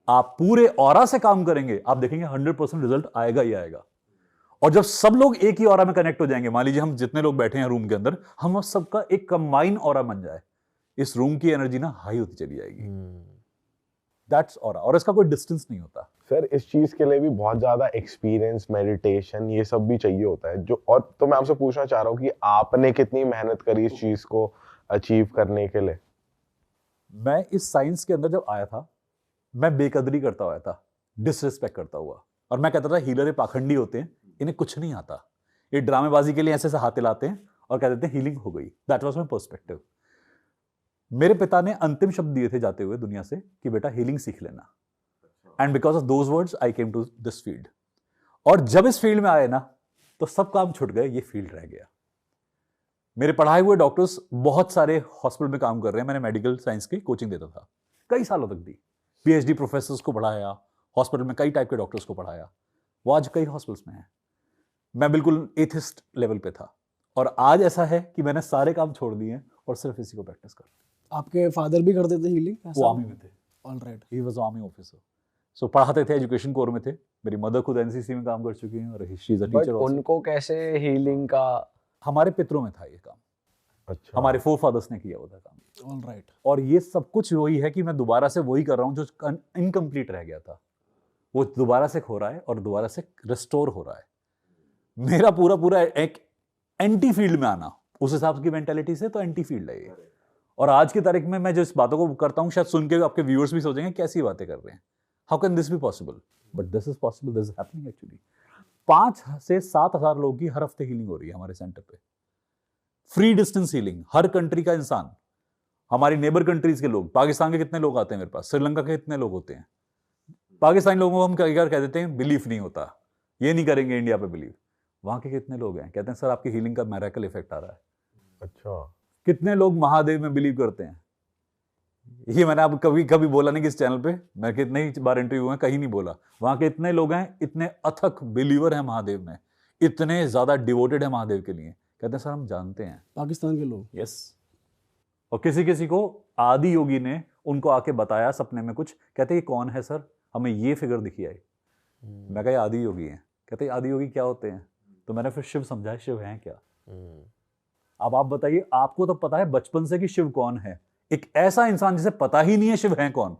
आप पूरे ऑरा से काम करेंगे, आप देखेंगे 100% रिजल्ट आएगा ही आएगा। और जब सब लोग एक ही ऑरा में कनेक्ट हो जाएंगे, मान लीजिए हम जितने लोग बैठे हैं रूम के अंदर, हम सबका एक कंबाइन ऑरा बन जाए, इस रूम की एनर्जी ना हाई होती चली जाएगी। दैट्स ऑरा, और इसका कोई डिस्टेंस नहीं होता। सर इस चीज के लिए भी बहुत ज्यादा एक्सपीरियंस, मेडिटेशन, ये सब भी चाहिए होता है जो, और तो मैं आपसे पूछना चाह रहा हूँ कि आपने कितनी मेहनत करी इस चीज को अचीव करने के लिए? मैं इस साइंस के अंदर जब आया था, मैं बेकदरी करता हुआ था, डिसरिस्पेक्ट करता हुआ, और मैं कहता था हीलर ये पाखंडी होते हैं, इन्हें कुछ नहीं आता, ये ड्रामेबाजी के लिए ऐसे हाथ हिलाते हैं और कह देते हैं हीलिंग हो गई। That was my perspective. मेरे पिता ने अंतिम शब्द दिए थे जाते हुए दुनिया से कि बेटा हीलिंग सीख लेना, and because of those words I came to this field. और जब इस फील्ड में आए ना, तो सब काम छूट गए, ये फील्ड रह गया। मेरे पढ़ाए हुए डॉक्टर्स बहुत सारे हॉस्पिटल में काम कर रहे हैं। मैंने मेडिकल साइंस की कोचिंग देता था, कई सालों तक दी, पीएचडी प्रोफेसर्स को पढ़ाया, हॉस्पिटल में कई टाइप के डॉक्टर्स को पढ़ाया, वो आज कई हॉस्पिटल्स में है। मैं बिल्कुल एथिस्ट लेवल पे था, और आज ऐसा है कि मैंने सारे काम छोड़ दिए और सिर्फ इसी को प्रैक्टिस कर। आपके फादर भी करते थे हीलिंग? वो आर्मी में थे। Alright. He was army officer. So पढ़ाते थे, एजुकेशन कोर में थे। मेरी मदर खुद एनसीसी में काम कर चुकी हैं और she is a but teacher also. उनको कैसे हीलिंग का? हमारे पितरों में था ये काम। अच्छा, हमारे फोरफादर्स ने किया हुआ था काम। ऑलराइट। और ये सब कुछ वही है कि मैं दोबारा से वही कर रहा हूँ जो इनकम्प्लीट रह गया था, वो दोबारा से हो रहा है और दोबारा से रिस्टोर हो रहा है। मेरा पूरा पूरा एक एंटी फील्ड में आना, उस हिसाब की मेंटालिटी से तो एंटी फील्ड है ये। और आज की तारीख में मैं जो इस बातों को करता हूँ, शायद सुन के आपके व्यूअर्स भी सोचेंगे कैसी बातें कर रहे हैं, how can this be possible, but this is possible, this is happening actually. 5 से 7 हजार लोगों की हर हफ्ते हीलिंग हो रही है हमारे सेंटर पे, फ्री डिस्टेंस हीलिंग। हर कंट्री का इंसान, हमारी नेबर कंट्रीज के लोग, पाकिस्तान के कितने लोग आते हैं मेरे पास, श्रीलंका के कितने लोग होते हैं। पाकिस्तानी लोगों को हम कई बार कह देते हैं बिलीफ नहीं होता, ये नहीं करेंगे इंडिया पे बिलीव। वहां के कितने लोग हैं कहते हैं सर आपकी हीलिंग का मैरेकल इफेक्ट आ रहा है। अच्छा, कितने लोग महादेव में बिलीव करते हैं, ये मैंने आप कभी कभी बोला नहीं कि इस चैनल पे, मैं कितने ही बार इंटरव्यू में कहीं नहीं बोला। वहां के इतने लोग हैं, इतने अथक बिलीवर हैं महादेव में, इतने ज्यादा डिवोटेड है महादेव के लिए, कहते हैं सर हम जानते हैं। पाकिस्तान के लोग? यस। और किसी किसी को आदि योगी ने उनको आके बताया सपने में कुछ, कहते ये कौन है सर, हमें ये फिगर दिखी आई। मैं कहा आदि योगी है। कहते आदि योगी क्या होते हैं, तो मैंने फिर शिव समझा, शिव हैं क्या। अब आप बताइए, आपको तो पता है बचपन से कि शिव कौन है, एक ऐसा इंसान जिसे पता ही नहीं है शिव हैं कौन,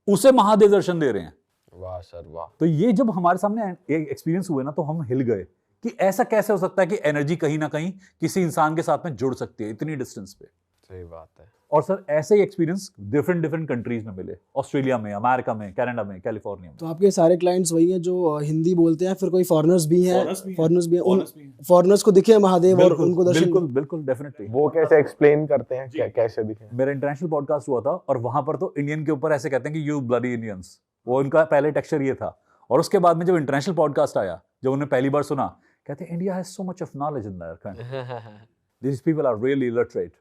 उसे महादेव दर्शन दे रहे हैं। वाह सर वाह। तो ये जब हमारे सामने एक एक्सपीरियंस हुए ना, तो हम हिल गए कि ऐसा कैसे हो सकता है कि एनर्जी कहीं ना कहीं किसी इंसान के साथ में जुड़ सकती है इतनी डिस्टेंस पे। सही बात है। और सर ऐसे ही एक्सपीरियंस डिफरेंट कंट्रीज में मिले, ऑस्ट्रेलिया में, अमेरिका में, कनाडा में, कैलिफोर्निया में। तो आपके सारे क्लाइंट्स वही हैं जो हिंदी बोलते हैं, फिर कोई फॉरेनर्स भी हैं? फॉरेनर्स भी हैं। उन फॉरेनर्स को दिखे महादेव और उनको दर्शन? बिल्कुल बिल्कुल, डेफिनेटली। वो कैसे एक्सप्लेन करते हैं, कैसे दिखे? मेरा इंटरनेशनल पॉडकास्ट हुआ था और वहां पर तो इंडियन के ऊपर ऐसे कहते हैं कि यू ब्लडी इंडियंस, वो उनका पहले टेक्सचर ये था। और उसके बाद में जब इंटरनेशनल पॉडकास्ट आया, जब उन्होंने पहली बार सुना, कहते हैं India has so much of knowledge in their country, this people are really illiterate.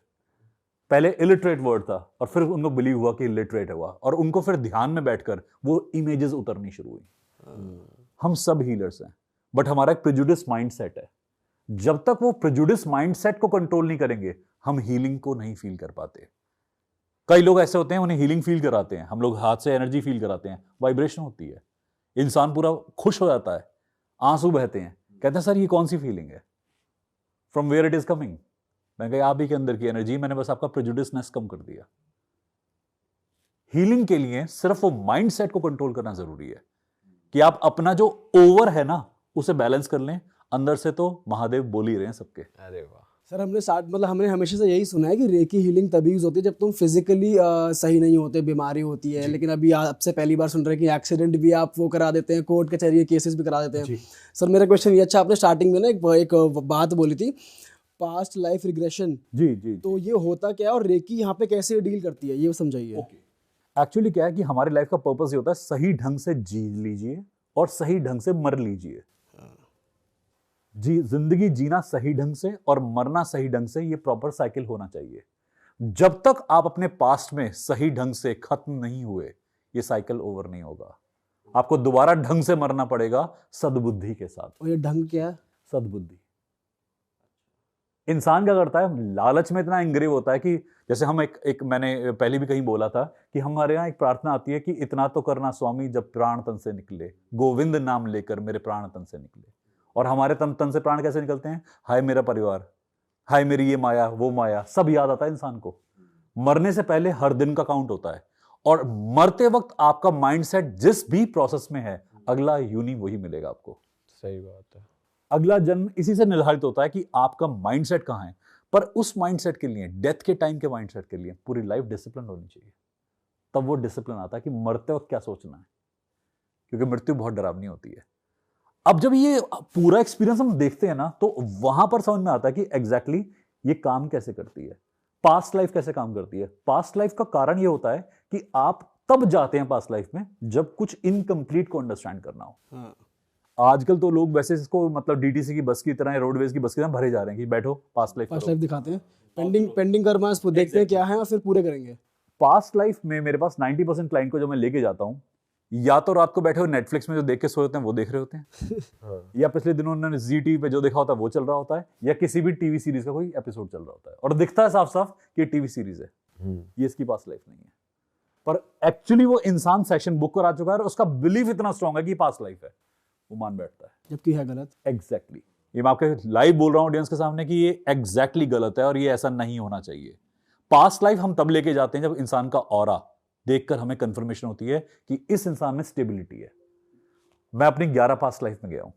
पहले इलिटरेट वर्ड था और फिर उनको बिलीव हुआ कि इलिटरेट हुआ, और उनको फिर ध्यान में बैठकर वो इमेजेस उतरनी शुरू हुई। हम सब हीलर्स हैं, बट हमारा एक प्रेजुडिस माइंडसेट है। जब तक वो प्रेजुडिस माइंडसेट को कंट्रोल नहीं करेंगे, हम हीलिंग को नहीं फील कर पाते। कई लोग ऐसे होते हैं, उन्हें हीलिंग फील कराते हैं, हम लोग हाथ से एनर्जी फील कराते हैं, वाइब्रेशन होती है, इंसान पूरा खुश हो जाता है, आंसू बहते हैं, कहते हैं सर ये कौन सी फीलिंग है, from where it is coming. मैं कहा आप ही के अंदर की एनर्जी, मैंने बस आपका प्रेजुडिसनेस कम कर दिया। हीलिंग के लिए सिर्फ वो माइंडसेट को कंट्रोल करना जरूरी है कि आप अपना जो ओवर है ना उसे बैलेंस कर लें। अंदर से तो महादेव बोल ही रहे हैं सबके। अरे वाह सर, हमने हमेशा से यही सुना है कि रेकी हीलिंग तभी यूज होती है जब तुम फिजिकली सही नहीं होते, बीमारी होती है। लेकिन अभी आपसे पहली बार सुन रहे हैं कि एक्सीडेंट भी आप वो करा देते हैं, कोर्ट कचहरी केसेस भी करा देते हैं। सर मेरा क्वेश्चन ये, अच्छा आपने स्टार्टिंग में ना एक बात बोली थी, पास्ट लाइफ रिग्रेशन। जी। तो ये होता क्या है और रेकी यहाँ पे कैसे डील करती है, ये समझाइए। एक्चुअली क्या है कि हमारी लाइफ का पर्पस ये होता है सही ढंग से जी लीजिए और सही ढंग से मर लीजिए। जिंदगी जीना सही ढंग से और मरना सही ढंग से, ये प्रॉपर साइकिल होना चाहिए। जब तक आप अपने पास्ट में सही ढंग से खत्म नहीं हुए, ये साइकिल ओवर नहीं होगा। आपको दोबारा ढंग से मरना पड़ेगा, सद्बुद्धि के साथ। और ये ढंग क्या है? सद्बुद्धि। इंसान क्या करता है, लालच में इतना इंग्रेव होता है कि जैसे हम एक मैंने पहले भी कहीं बोला था कि हमारे यहाँ एक प्रार्थना आती है कि इतना तो करना स्वामी जब प्राण तन से निकले, गोविंद नाम लेकर मेरे प्राण तन से निकले। और हमारे तन से प्राण कैसे निकलते हैं, हाय मेरा परिवार, हाय मेरी ये माया वो माया, सब याद आता है इंसान को। मरने से पहले हर दिन का काउंट होता है, और मरते वक्त आपका माइंडसेट जिस भी प्रोसेस में है, अगला यूनि वही मिलेगा आपको। सही बात है। अगला जन्म इसी से निर्धारित होता है कि आपका माइंडसेट कहां है। पर उस माइंडसेट के लिए, डेथ के टाइम के माइंडसेट के लिए पूरी लाइफ डिसिप्लिन होनी चाहिए। तब वो डिसिप्लिन आता है कि मरते वक्त क्या सोचना है, क्योंकि मृत्यु बहुत डरावनी होती है। अब जब ये पूरा एक्सपीरियंस हम देखते हैं ना, तो वहां पर समझ में आता है कि एग्जैक्टली ये काम कैसे करती है, पास्ट लाइफ कैसे काम करती है। पास्ट लाइफ का कारण ये होता है कि आप तब जाते हैं पास्ट लाइफ में जब कुछ इनकम्प्लीट को अंडरस्टैंड करना हो। आजकल तो लोग वैसे इसको मतलब डीटीसी की बस की तरह, रोडवेज की बस की तरह भरे जा रहे हैं कि बैठो पास्ट लाइफ दिखाते हैं, पेंडिंग कर्मास देखते हैं क्या है और फिर पूरे करेंगे। पास्ट लाइफ में मेरे पास 90% क्लाइंट को जब मैं लेके जाता हूं, या तो रात को बैठे हुए नेटफ्लिक्स में जो देख के सोए होते हैं वो देख रहे होते हैं, या पिछले दिनों उन्होंने जी टीवी पे जो देखा होता है वो चल रहा होता है, या किसी भी टीवी सीरीज का कोई एपिसोड चल रहा होता है और दिखता है साफ साफ कि टीवी सीरीज है, ये इसकी पास्ट लाइफ नहीं है। पर एक्चुअली वो इंसान सेशन बुक करा चुका है और उसका बिलीफ इतना स्ट्रांग है कि पास्ट लाइफ है, वो मान बैठता है, जबकि है गलत। एग्जैक्टली। ये मैं आपके लाइव बोल रहा हूं ऑडियंस के सामने कि ये एग्जैक्टली गलत है और ये ऐसा नहीं होना चाहिए। पास्ट लाइफ हम तब लेके जाते हैं जब इंसान का ऑरा देखकर हमें कंफर्मेशन होती है कि इस इंसान में स्टेबिलिटी है। मैं अपनी 11 पास्ट लाइफ में गया हूं।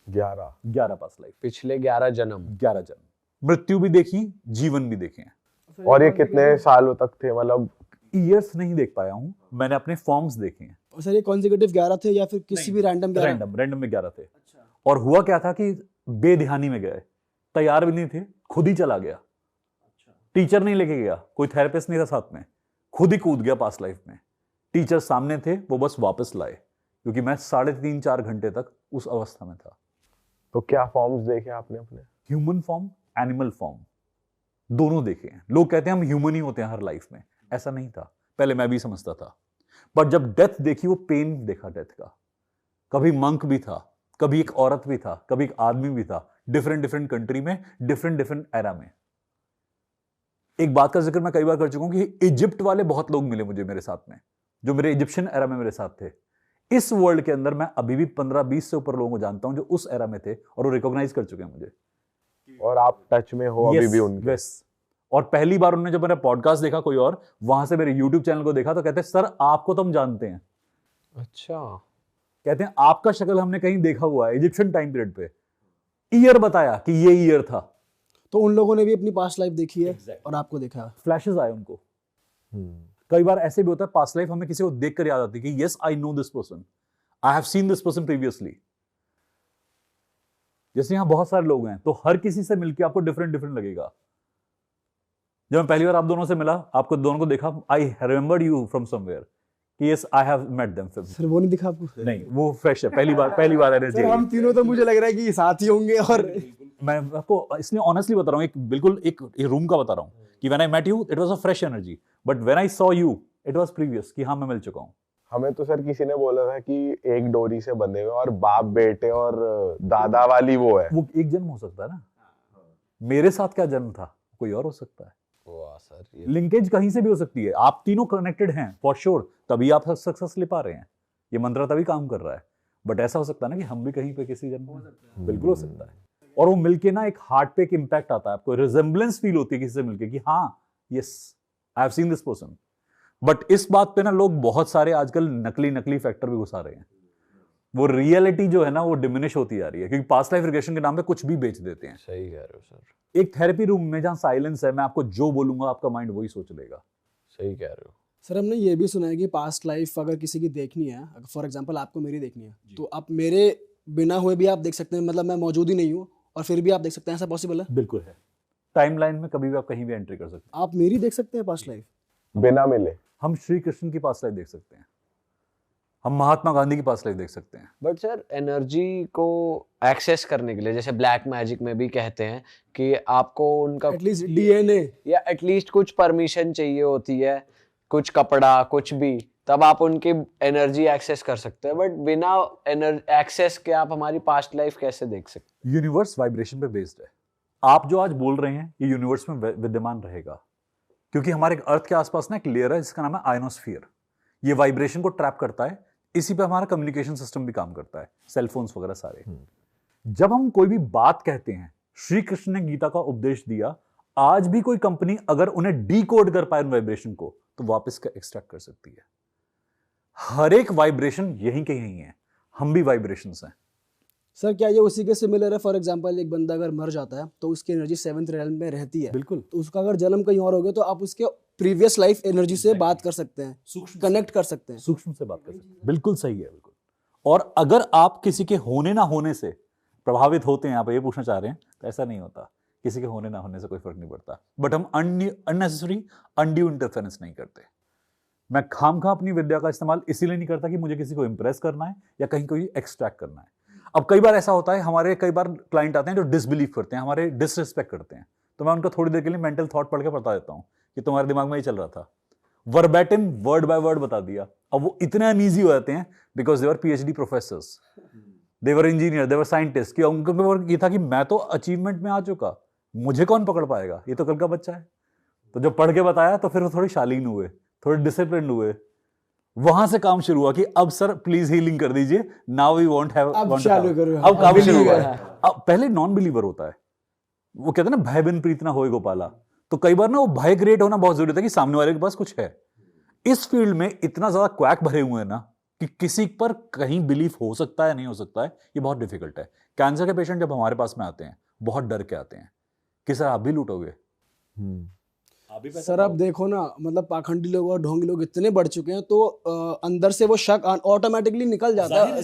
11 पास्ट लाइफ, पिछले 11 जन्म, 11 जन्म, मृत्यु भी देखी, जीवन भी देखे हैं। और ये कितने सालों तक थे, मतलब ईयर्स नहीं देख पाया हूं, मैंने अपने फॉर्म्स देखे हैं। और सर ये कॉन्जिक्यूटिव 11 थे या फिर किसी भी रैंडम 11? रैंडम में 11 थे। और हुआ क्या था कि बेध्यानी में गए, तैयार भी नहीं थे, खुद ही चला गया। टीचर नहीं लेके गया, कोई थेरेपिस्ट नहीं था साथ में, खुद ही कूद गया पास्ट लाइफ में। टीचर सामने थे, वो बस वापस लाए, क्योंकि मैं 3.5-4 घंटे तक उस अवस्था में था। तो क्या फॉर्म्स देखे आपने अपने? ह्यूमन फॉर्म, एनिमल फॉर्म, दोनों देखे हैं। लोग कहते हैं हम ह्यूमन ही होते हैं हर लाइफ में, ऐसा नहीं था, पहले मैं भी समझता था। पर जब डेथ देखी, वो पेन देखा डेथ का। कभी मंक भी था, कभी एक औरत भी था, कभी एक आदमी भी था, डिफरेंट कंट्री में, डिफरेंट एरा में। एक बात का जिक्र मैं कई बार कर चुका हूं कि इजिप्ट वाले बहुत लोग मिले मुझे मेरे साथ में, जो मेरे इजिप्शियन एरा में मेरे साथ थे। इस वर्ल्ड के अंदर मैं अभी भी 15-20 से ऊपर लोगों को जानता हूं जो उस एरा में थे और वो रिकॉग्नाइज कर चुके हैं मुझे। और आप टच में हो अभी भी उनके? yes. और पहली बार उन्होंने जब मेरा पॉडकास्ट देखा कोई और, वहां से मेरे यूट्यूब चैनल को देखा तो कहते हैं सर आपको तो हम जानते हैं। अच्छा, कहते हैं आपका शक्ल हमने कहीं देखा हुआ है इजिप्शियन टाइम पीरियड पे। ईयर बताया कि ये ईयर था। तो उन लोगों ने भी अपनी पास्ट लाइफ देखी है और आपको देखा। फ्लैशेस आए उनको। कई बार ऐसे भी होता है पास्ट लाइफ हमें किसी को देखकर याद आती है कि yes I know this person, I have seen this person previously. जैसे यहां बहुत सारे लोग हैं तो हर किसी से मिलकर आपको डिफरेंट लगेगा। जब मैं पहली बार आप दोनों से मिला, आपको दोनों को देखा, I remembered you from somewhere कि yes I have met them. Sir वो नहीं दिखा आपको? नहीं, वो फ्रेश है, पहली बार एनर्जी। हम तीनों तो मुझे लग रहा है कि साथ ही होंगे। और मैं आपको इसलिए ऑनेस्टली बता रहा हूँ, बिल्कुल एक रूम का बता रहा हूँ कि when I met you it was a fresh energy, but when I saw you it was previous कि हाँ मैं मिल चुका हूँ। हमें तो सर किसी ने बोला था कि एक डोरी से बंधे हुए और बाप बेटे और दादा वाली वो है। वो एक जन्म हो सकता है ना, मेरे साथ क्या जन्म था, कोई और हो सकता है। वाह सर, ये लिंकेज कहीं से भी हो सकती है। आप तीनों कनेक्टेड हैं फॉर श्योर, तभी आप सक्सेस ले पा रहे हैं, ये मंत्र तभी काम कर रहा है। बट ऐसा हो सकता है ना कि हम भी कहीं पे किसी जन्म में, बिल्कुल हो सकता है। और वो मिलके ना एक हार्ट पे एक इंपैक्ट आता है, आपको रिजेम्बलेंस फील होती है किसी से मिलके कि हाँ yes I have seen this person. But इस बात पे ना लोग बहुत सारे आजकल नकली फैक्टर भी घुसा रहे हैं। वो रियलिटी जो है ना वो डिमिनिश होती जा रही है, क्योंकि पास्ट लाइफ रिग्रेशन के नाम पे कुछ भी बेच देते हैं। सही कह रहे हो सर। एक थेरेपी रूम में जहां साइलेंस है, मैं आपको जो बोलूंगा आपका माइंड वही सोच लेगा। सही कह रहे हो सर। हमने ये भी सुना है कि पास्ट लाइफ अगर किसी की देखनी है, फॉर एग्जांपल आपको मेरी देखनी है, तो आप मेरे बिना हुए भी आप देख सकते हैं, मतलब मैं मौजूद ही नहीं हूँ और फिर भी आप देख सकते हैं। ऐसा पॉसिबल है? बिल्कुल है। टाइमलाइन में कभी भी आप कहीं भी एंट्री कर सकते हैं। आप मेरी देख सकते हैं पास्ट लाइफ बिना मिले? हम श्री कृष्ण की पास्ट लाइफ देख सकते हैं, हम महात्मा गांधी की पास्ट लाइफ देख सकते हैं। बट सर एनर्जी को एक्सेस करने के लिए, जैसे ब्लैक मैजिक में भी कहते हैं कि आपको उनका एटलीस्ट डीएनए या एटलीस्ट कुछ परमिशन चाहिए होती है, कुछ कपड़ा, कुछ भी, तब आप उनकी एनर्जी एक्सेस कर सकते हैं। बट बिना एक्सेस के आप हमारी पास्ट लाइफ कैसे देख सकते हैं? यूनिवर्स वाइब्रेशन पे बेस्ड है। आप जो आज बोल रहे हैं ये यूनिवर्स में विद्यमान रहेगा, क्योंकि हमारे अर्थ के आसपास ना एक लेयर है जिसका नाम है आयनोस्फीयर। ये वाइब्रेशन को ट्रैप करता है, इसी पे हमारा कम्युनिकेशन सिस्टम भी काम करता है, सेलफोन्स वगैरह सारे। जब हम कोई भी बात कहते हैं, श्री कृष्ण ने गीता का उपदेश दिया, आज भी कोई कंपनी अगर उन्हें डीकोड कर पाए वाइब्रेशन को तो वापस का एक्सट्रैक्ट कर सकती है। हर एक वाइब्रेशन यहीं के यहीं है, हम भी वाइब्रेशंस हैं। सर क्या ये उसी के सिमिलर है? फॉर एग्जांपल एक बंदा अगर मर जाता है तो उसकी एनर्जी 7th रेलम में रहती है। बिल्कुल। तो उसका अगर जन्म कहीं और हो गया तो आप उसके प्रीवियस लाइफ एनर्जी से बात कर सकते हैं, कनेक्ट कर सकते हैं, सूक्ष्म से बात कर सकते हैं। बिल्कुल सही है, बिल्कुल। और अगर आप किसी के होने ना होने से प्रभावित होते हैं, आप ये पूछना चाह रहे हैं, तो ऐसा नहीं होता। किसी के होने ना होने से कोई फर्क नहीं पड़ता, बट हम अननेसेसरी अनड्यू इंटरफेरेंस नहीं करते। मैं खामखा अपनी विद्या का इस्तेमाल इसीलिए नहीं करता कि मुझे किसी को इंप्रेस करना है या कहीं कोई एक्सट्रैक्ट करना है। अब कई बार ऐसा होता है, हमारे कई बार क्लाइंट आते हैं जो डिसबिलीव करते हैं, हमारे डिसरिस्पेक्ट करते हैं, तो मैं उनको थोड़ी देर के लिए मेंटल थॉट पढ़ के बता देता हूं कि तुम्हारे दिमाग में ये चल रहा था। वर्बैटिम वर्ड बाय वर्ड बता दिया। अब वो इतने अनईजी हो जाते हैं because they were PhD professors, they were engineer, they were scientist, कि उनको ये था कि मैं तो अचीवमेंट में आ चुका, मुझे कौन पकड़ पाएगा, ये तो कल का बच्चा है। तो जब पढ़ के बताया तो फिर वो थोड़ी शालीन हुए, थोड़े डिसिप्लिन हुए। वहां से काम शुरू हुआ कि अब सर प्लीज हीलिंग कर दीजिए, नाउ वी वांट हैव, अब काम शुरू हुआ है। अब पहले नॉन बिलीवर होता है, वो कहते हैं ना भय बिन प्रीत ना होए गोपाला। तो कई बार ना वो भय क्रिएट होना बहुत जरूरी है कि सामने वाले के पास कुछ है। इस फील्ड में इतना ज्यादा क्वैक भरे हुए हैं ना कि किसी पर कहीं बिलीफ हो सकता है नहीं हो सकता है, ये बहुत डिफिकल्ट है। कैंसर के पेशेंट जब हमारे पास में आते हैं बहुत डर के आते हैं कि सर आप भी लूटोगे। सर अब देखो ना, मतलब पाखंडी लोग और ढोंगी लोग इतने बढ़ चुके हैं, तो अंदर से वो शक ऑटोमेटिकली निकल जाता है,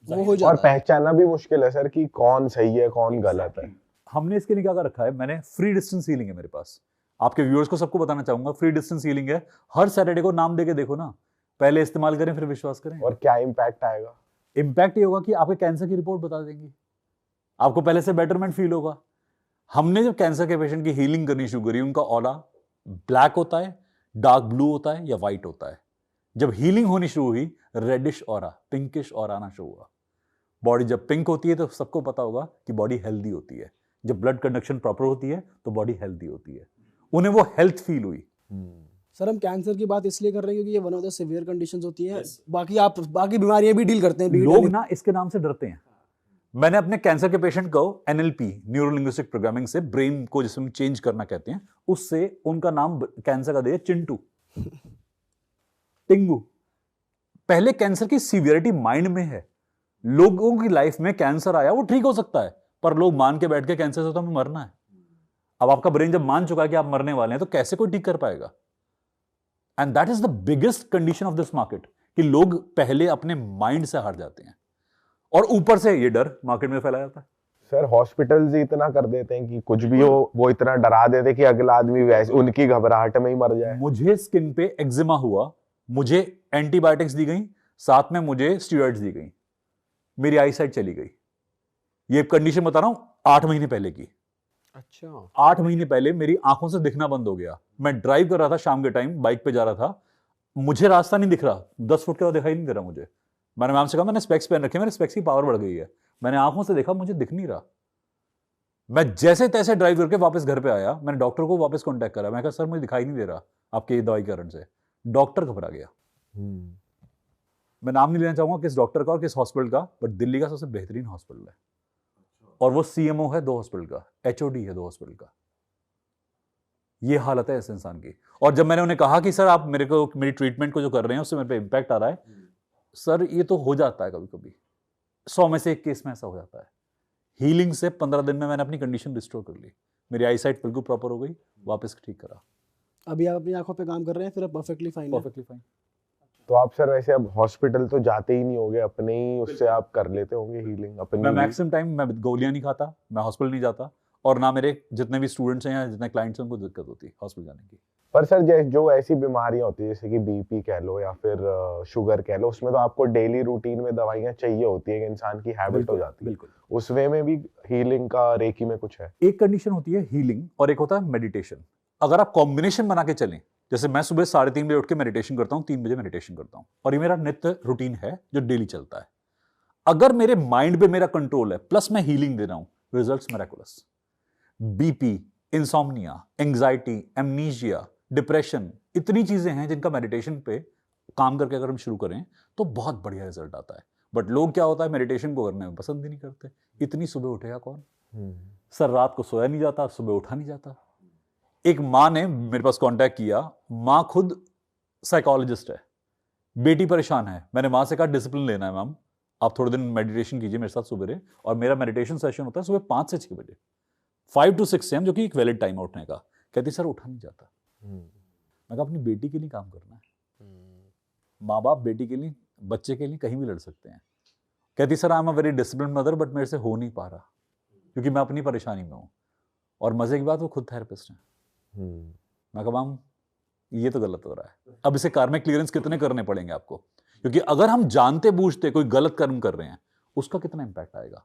वो हो जाता और पहचानना भी मुश्किल है सर कि कौन सही है कौन गलत है। हमने इसके लिए क्या कर रखा है, मैंने फ्री डिस्टेंस हीलिंग है मेरे पास, आपके व्यूअर्स को सबको बताना चाहूंगा, फ्री डिस्टेंस हीलिंग है। हर सैटरडे को नाम देके देखो ना, पहले इस्तेमाल करें फिर विश्वास करें। और क्या इम्पैक्ट आएगा? इम्पैक्ट ये होगा कि आपके कैंसर की रिपोर्ट बता देंगी, आपको पहले से बेटरमेंट फील होगा। हमने जब कैंसर के पेशेंट की हीलिंग करनी शुरू करी, उनका ऑरा ब्लैक होता है, डार्क ब्लू होता है या व्हाइट होता है। जब हीलिंग होनी शुरू हुई, रेडिश ऑरा, पिंकिश ऑरा आना शुरू हुआ। बॉडी जब पिंक होती है तो सबको पता होगा कि बॉडी हेल्दी होती है। जब ब्लड कंडक्शन प्रॉपर होती है तो बॉडी हेल्दी होती है। उन्हें वो हेल्थ फील हुई। सर हम कैंसर की बात इसलिए कर रहे हैं क्योंकि ये one of the severe conditions होती है। बाकी बीमारियां भी डील करते हैं। लोग ना इसके नाम से डरते हैं। मैंने अपने कैंसर के पेशेंट को एनएलपी, न्यूरो लिंग्विस्टिक प्रोग्रामिंग से ब्रेन को जिसमें चेंज करना कहते हैं, उससे उनका नाम कैंसर का दिया चिंटू, टिंगू। पहले कैंसर की सीवियरिटी माइंड में है। लोगों की लाइफ में कैंसर आया वो ठीक हो सकता है, पर लोग मान के बैठ के कैंसर से तो हमें मरना है। अब आपका ब्रेन जब मान चुका है कि आप मरने वाले हैं तो कैसे कोई ठीक कर पाएगा? And that is the biggest condition of this market, कि लोग पहले अपने माइंड से हार जाते हैं और ऊपर से ये डर मार्केट में फैला जाता है। सर हॉस्पिटल्स इतना कर देते हैं कि कुछ भी हो वो इतना डरा देते कि अगला आदमी वैसे उनकी घबराहट में ही मर जाए। मुझे स्किन पे एक्जिमा हुआ, मुझे एंटीबायोटिक्स दी गई, साथ में मुझे स्टीरॉइड्स दी गई, मेरी आई साइट चली गई। ये कंडीशन बता रहा हूं 8 महीने पहले की। अच्छा, 8 महीने पहले मेरी आंखों से दिखना बंद हो गया। मैं ड्राइव कर रहा था शाम के टाइम, बाइक पे जा रहा था, मुझे रास्ता नहीं दिख रहा, 10 फुट के बाद दिखाई नहीं दे रहा मुझे। मैंने मैम से कहा मैंने स्पेक्स पहन रखे, मेरे स्पेक्स की पावर बढ़ गई है। मैंने आंखों से देखा, मुझे दिख नहीं रहा। मैं जैसे तैसे ड्राइव करके वापस घर पे आया, मैंने डॉक्टर को वापस कांटेक्ट करा, मैं कहा सर मुझे दिखाई नहीं दे रहा आपके दवाई के कारण से। डॉक्टर घबरा गया। मैं नाम नहीं लेना चाहूंगा किस डॉक्टर का और किस हॉस्पिटल का, बट दिल्ली का सबसे बेहतरीन हॉस्पिटल है और वो सीएमओ है 2 हॉस्पिटल का, एचओडी है 2 हॉस्पिटल का। ये हालत है इस इंसान की। और जब मैंने उन्हें कहा कि सर आप मेरी ट्रीटमेंट को जो कर रहे हैं उससे मेरे पे इम्पैक्ट आ रहा है, सर ये तो हो जाता है कभी कभी, 100 में से 1 केस में ऐसा हो जाता है। हीलिंग से 15 दिन में मैंने अपनी कंडीशन रिस्टोर कर ली, मेरी आई साइट बिल्कुल प्रॉपर हो गई, वापस ठीक करा। अभी आप अपनी आंखों पे काम कर रहे हैं, फिर आप परफेक्टली फाइन है। Perfectly fine. तो आप सर वैसे अब हॉस्पिटल तो जाते ही नहीं होगे, अपने ही उससे आप कर लेते होंगे हीलिंग अपनी? मैं मैक्सिमम टाइम मैं गोलियां नहीं खाता, मैं हॉस्पिटल नहीं जाता, और ना मेरे जितने भी स्टूडेंट्स हैं या जितने क्लाइंट्स हैं उनको दिक्कत होती है हॉस्पिटल जाने की। पर सर जो ऐसी बीमारियां होती है जैसे कि बीपी कह लो या फिर शुगर कह लो, उसमें तो आपको डेली रूटीन में दवाइयां चाहिए होती है, इंसान की हैबिट हो जाती है। बिल्कुल। उस वे में भी हीलिंग का रेकी में कुछ है? एक कंडीशन होती है हीलिंग और एक होता है मेडिटेशन। अगर आप कॉम्बिनेशन बना के चलें, जैसे मैं सुबह 3:30 बजे उठ के मेडिटेशन करता हूं, 3 बजे मेडिटेशन करता हूं, और ये मेरा नित्य रूटीन है जो डेली चलता है। अगर मेरे माइंड पे मेरा कंट्रोल है प्लस मैं हीलिंग दे रहा हूं, results miraculous. BP, insomnia, anxiety, amnesia, depression, इतनी चीजें हैं जिनका मेडिटेशन पे काम करके अगर हम शुरू करें तो बहुत बढ़िया रिजल्ट आता है। बट लोग क्या होता है, मेडिटेशन को करने में पसंद ही नहीं करते। इतनी सुबह उठेगा कौन? सर रात को सोया नहीं जाता, सुबह उठा नहीं जाता। एक माँ ने मेरे पास कांटेक्ट किया, माँ खुद साइकोलॉजिस्ट है, बेटी परेशान है। मैंने माँ से कहा डिसिप्लिन लेना है मैम, आप थोड़े दिन मेडिटेशन कीजिए मेरे साथ सुबह। और मेरा मेडिटेशन सेशन होता है सुबह 5 से 6 बजे, 5 to 6 AM, जो कि एक वैलिड टाइम है उठने का। कहती सर उठा नहीं जाता। मैं कहा अपनी बेटी के लिए काम करना है। माँ बाप बेटी के लिए, बच्चे के लिए कहीं भी लड़ सकते हैं। कहती sir I am a very discipline mother, but मेरे से हो नहीं पा रहा क्योंकि मैं अपनी परेशानी में हूँ। और मजे की बात वो खुद थेरेपिस्ट हैं। मैं कहा मैम ये तो गलत हो रहा है, अब इसे कार्मिक क्लियरेंस कितने करने पड़ेंगे आपको? क्योंकि अगर हम जानते बूझते कोई गलत कर्म कर रहे हैं उसका कितना इंपैक्ट आएगा?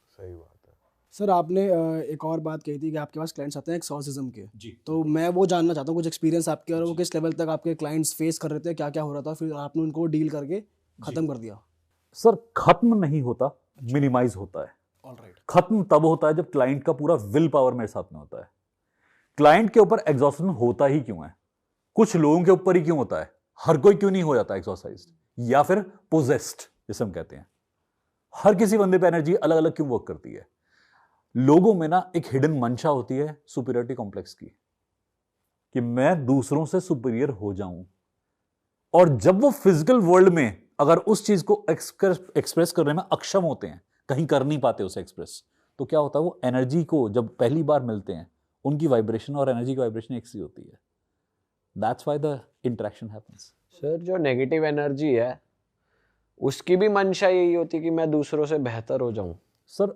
सही बात है। सर आपने एक और बात कही थी कि आपके पास क्लाइंट्स आते हैं एक्सॉर्सिज्म के, जी। तो मैं वो जानना चाहता हूँ कुछ एक्सपीरियंस आपके, और वो किस लेवल तक आपके क्लाइंट्स फेस कर रहे थे, क्या क्या हो रहा था, फिर आपने उनको डील करके खत्म कर दिया। सर खत्म नहीं होता, मिनिमाइज होता है। ऑलराइट। खत्म तब होता है जब क्लाइंट का पूरा विल पावर मेरे साथ में होता है। क्लाइंट के ऊपर एग्जॉस्शन होता ही क्यों है? कुछ लोगों के ऊपर ही क्यों होता है? हर कोई क्यों नहीं हो जाता एग्जॉस्टाइज्ड या फिर पोजेस्ड जिसे हम कहते हैं? हर किसी बंदे पे एनर्जी अलग अलग क्यों वर्क करती है? लोगों में ना एक हिडन मंशा होती है सुपीरियरिटी कॉम्प्लेक्स की, कि मैं दूसरों से सुपीरियर हो जाऊं। और जब वो फिजिकल वर्ल्ड में अगर उस चीज को एक्सप्रेस करने में अक्षम होते हैं, कहीं कर नहीं पाते उसे एक्सप्रेस, तो क्या होता है, वो एनर्जी को जब पहली बार मिलते हैं, उनकी वाइब्रेशन और एनर्जी की वाइब्रेशन एक सी होती है। That's why the interaction happens. Sir जो नेगेटिव एनर्जी है उसकी भी मंशा यही होती है कि मैं दूसरों से बेहतर हो जाऊं, सर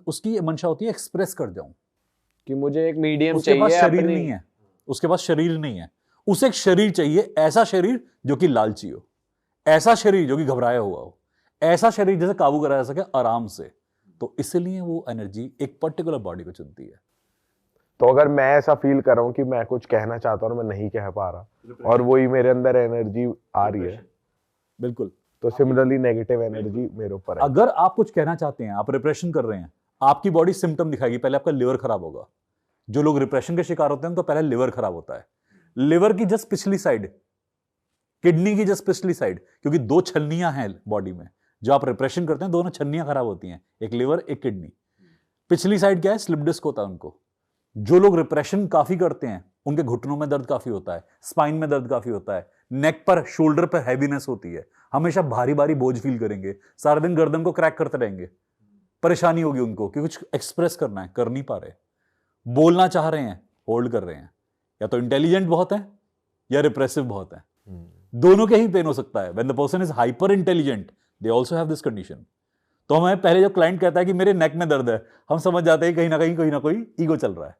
उसकी मंशा होती है एक्सप्रेस कर जाऊं। कि मुझे एक मीडियम उसके पास चाहिए शरीर अपनी। नहीं है, उसके पास शरीर नहीं है, उसे एक शरीर चाहिए, ऐसा शरीर जो कि लालची हो, ऐसा शरीर जो कि घबराया हुआ हो, ऐसा शरीर जिसे काबू कराया जा सके आराम से। तो इसलिए वो एनर्जी एक पर्टिकुलर बॉडी को चुनती है। तो अगर मैं ऐसा फील कर रहा हूँ कि मैं कुछ कहना चाहता हूँ और मैं नहीं कह पा रहा और वही मेरे अंदर एनर्जी आ रही है, बिल्कुल। तो सिमिलरली नेगेटिव एनर्जी मेरे ऊपर है। अगर आप कुछ कहना चाहते हैं, आप रिप्रेशन कर रहे हैं, आपकी बॉडी सिम्टम दिखाएगी। पहले आपका लिवर खराब होगा। जो लोग रिप्रेशन के शिकार होते हैं तो पहले लिवर खराब होता है। लिवर की जस्ट पिछली साइड, किडनी की जस्ट पिछली साइड, क्योंकि दो छलनियां हैं बॉडी में, जो आप रिप्रेशन करते हैं दोनों छलनियां खराब होती हैं, एक लिवर एक किडनी। पिछली साइड क्या है, स्लिप डिस्क होता है उनको। जो लोग रिप्रेशन काफी करते हैं उनके घुटनों में दर्द काफी होता है, स्पाइन में दर्द काफी होता है, नेक पर शोल्डर पर हैवीनेस होती है, हमेशा भारी भारी बोझ फील करेंगे, सारा दिन गर्दन को क्रैक करते रहेंगे, परेशानी होगी उनको कि कुछ एक्सप्रेस करना है, कर नहीं पा रहे, बोलना चाह रहे हैं, होल्ड कर रहे हैं। या तो इंटेलिजेंट बहुत है या रिप्रेसिव बहुत है, दोनों के ही पेन हो सकता है। When the person is hyper intelligent they also have this condition. तो हमें पहले जब क्लाइंट कहता है कि मेरे नेक में दर्द है, हम समझ जाते हैं कहीं ना कोई ईगो चल रहा है,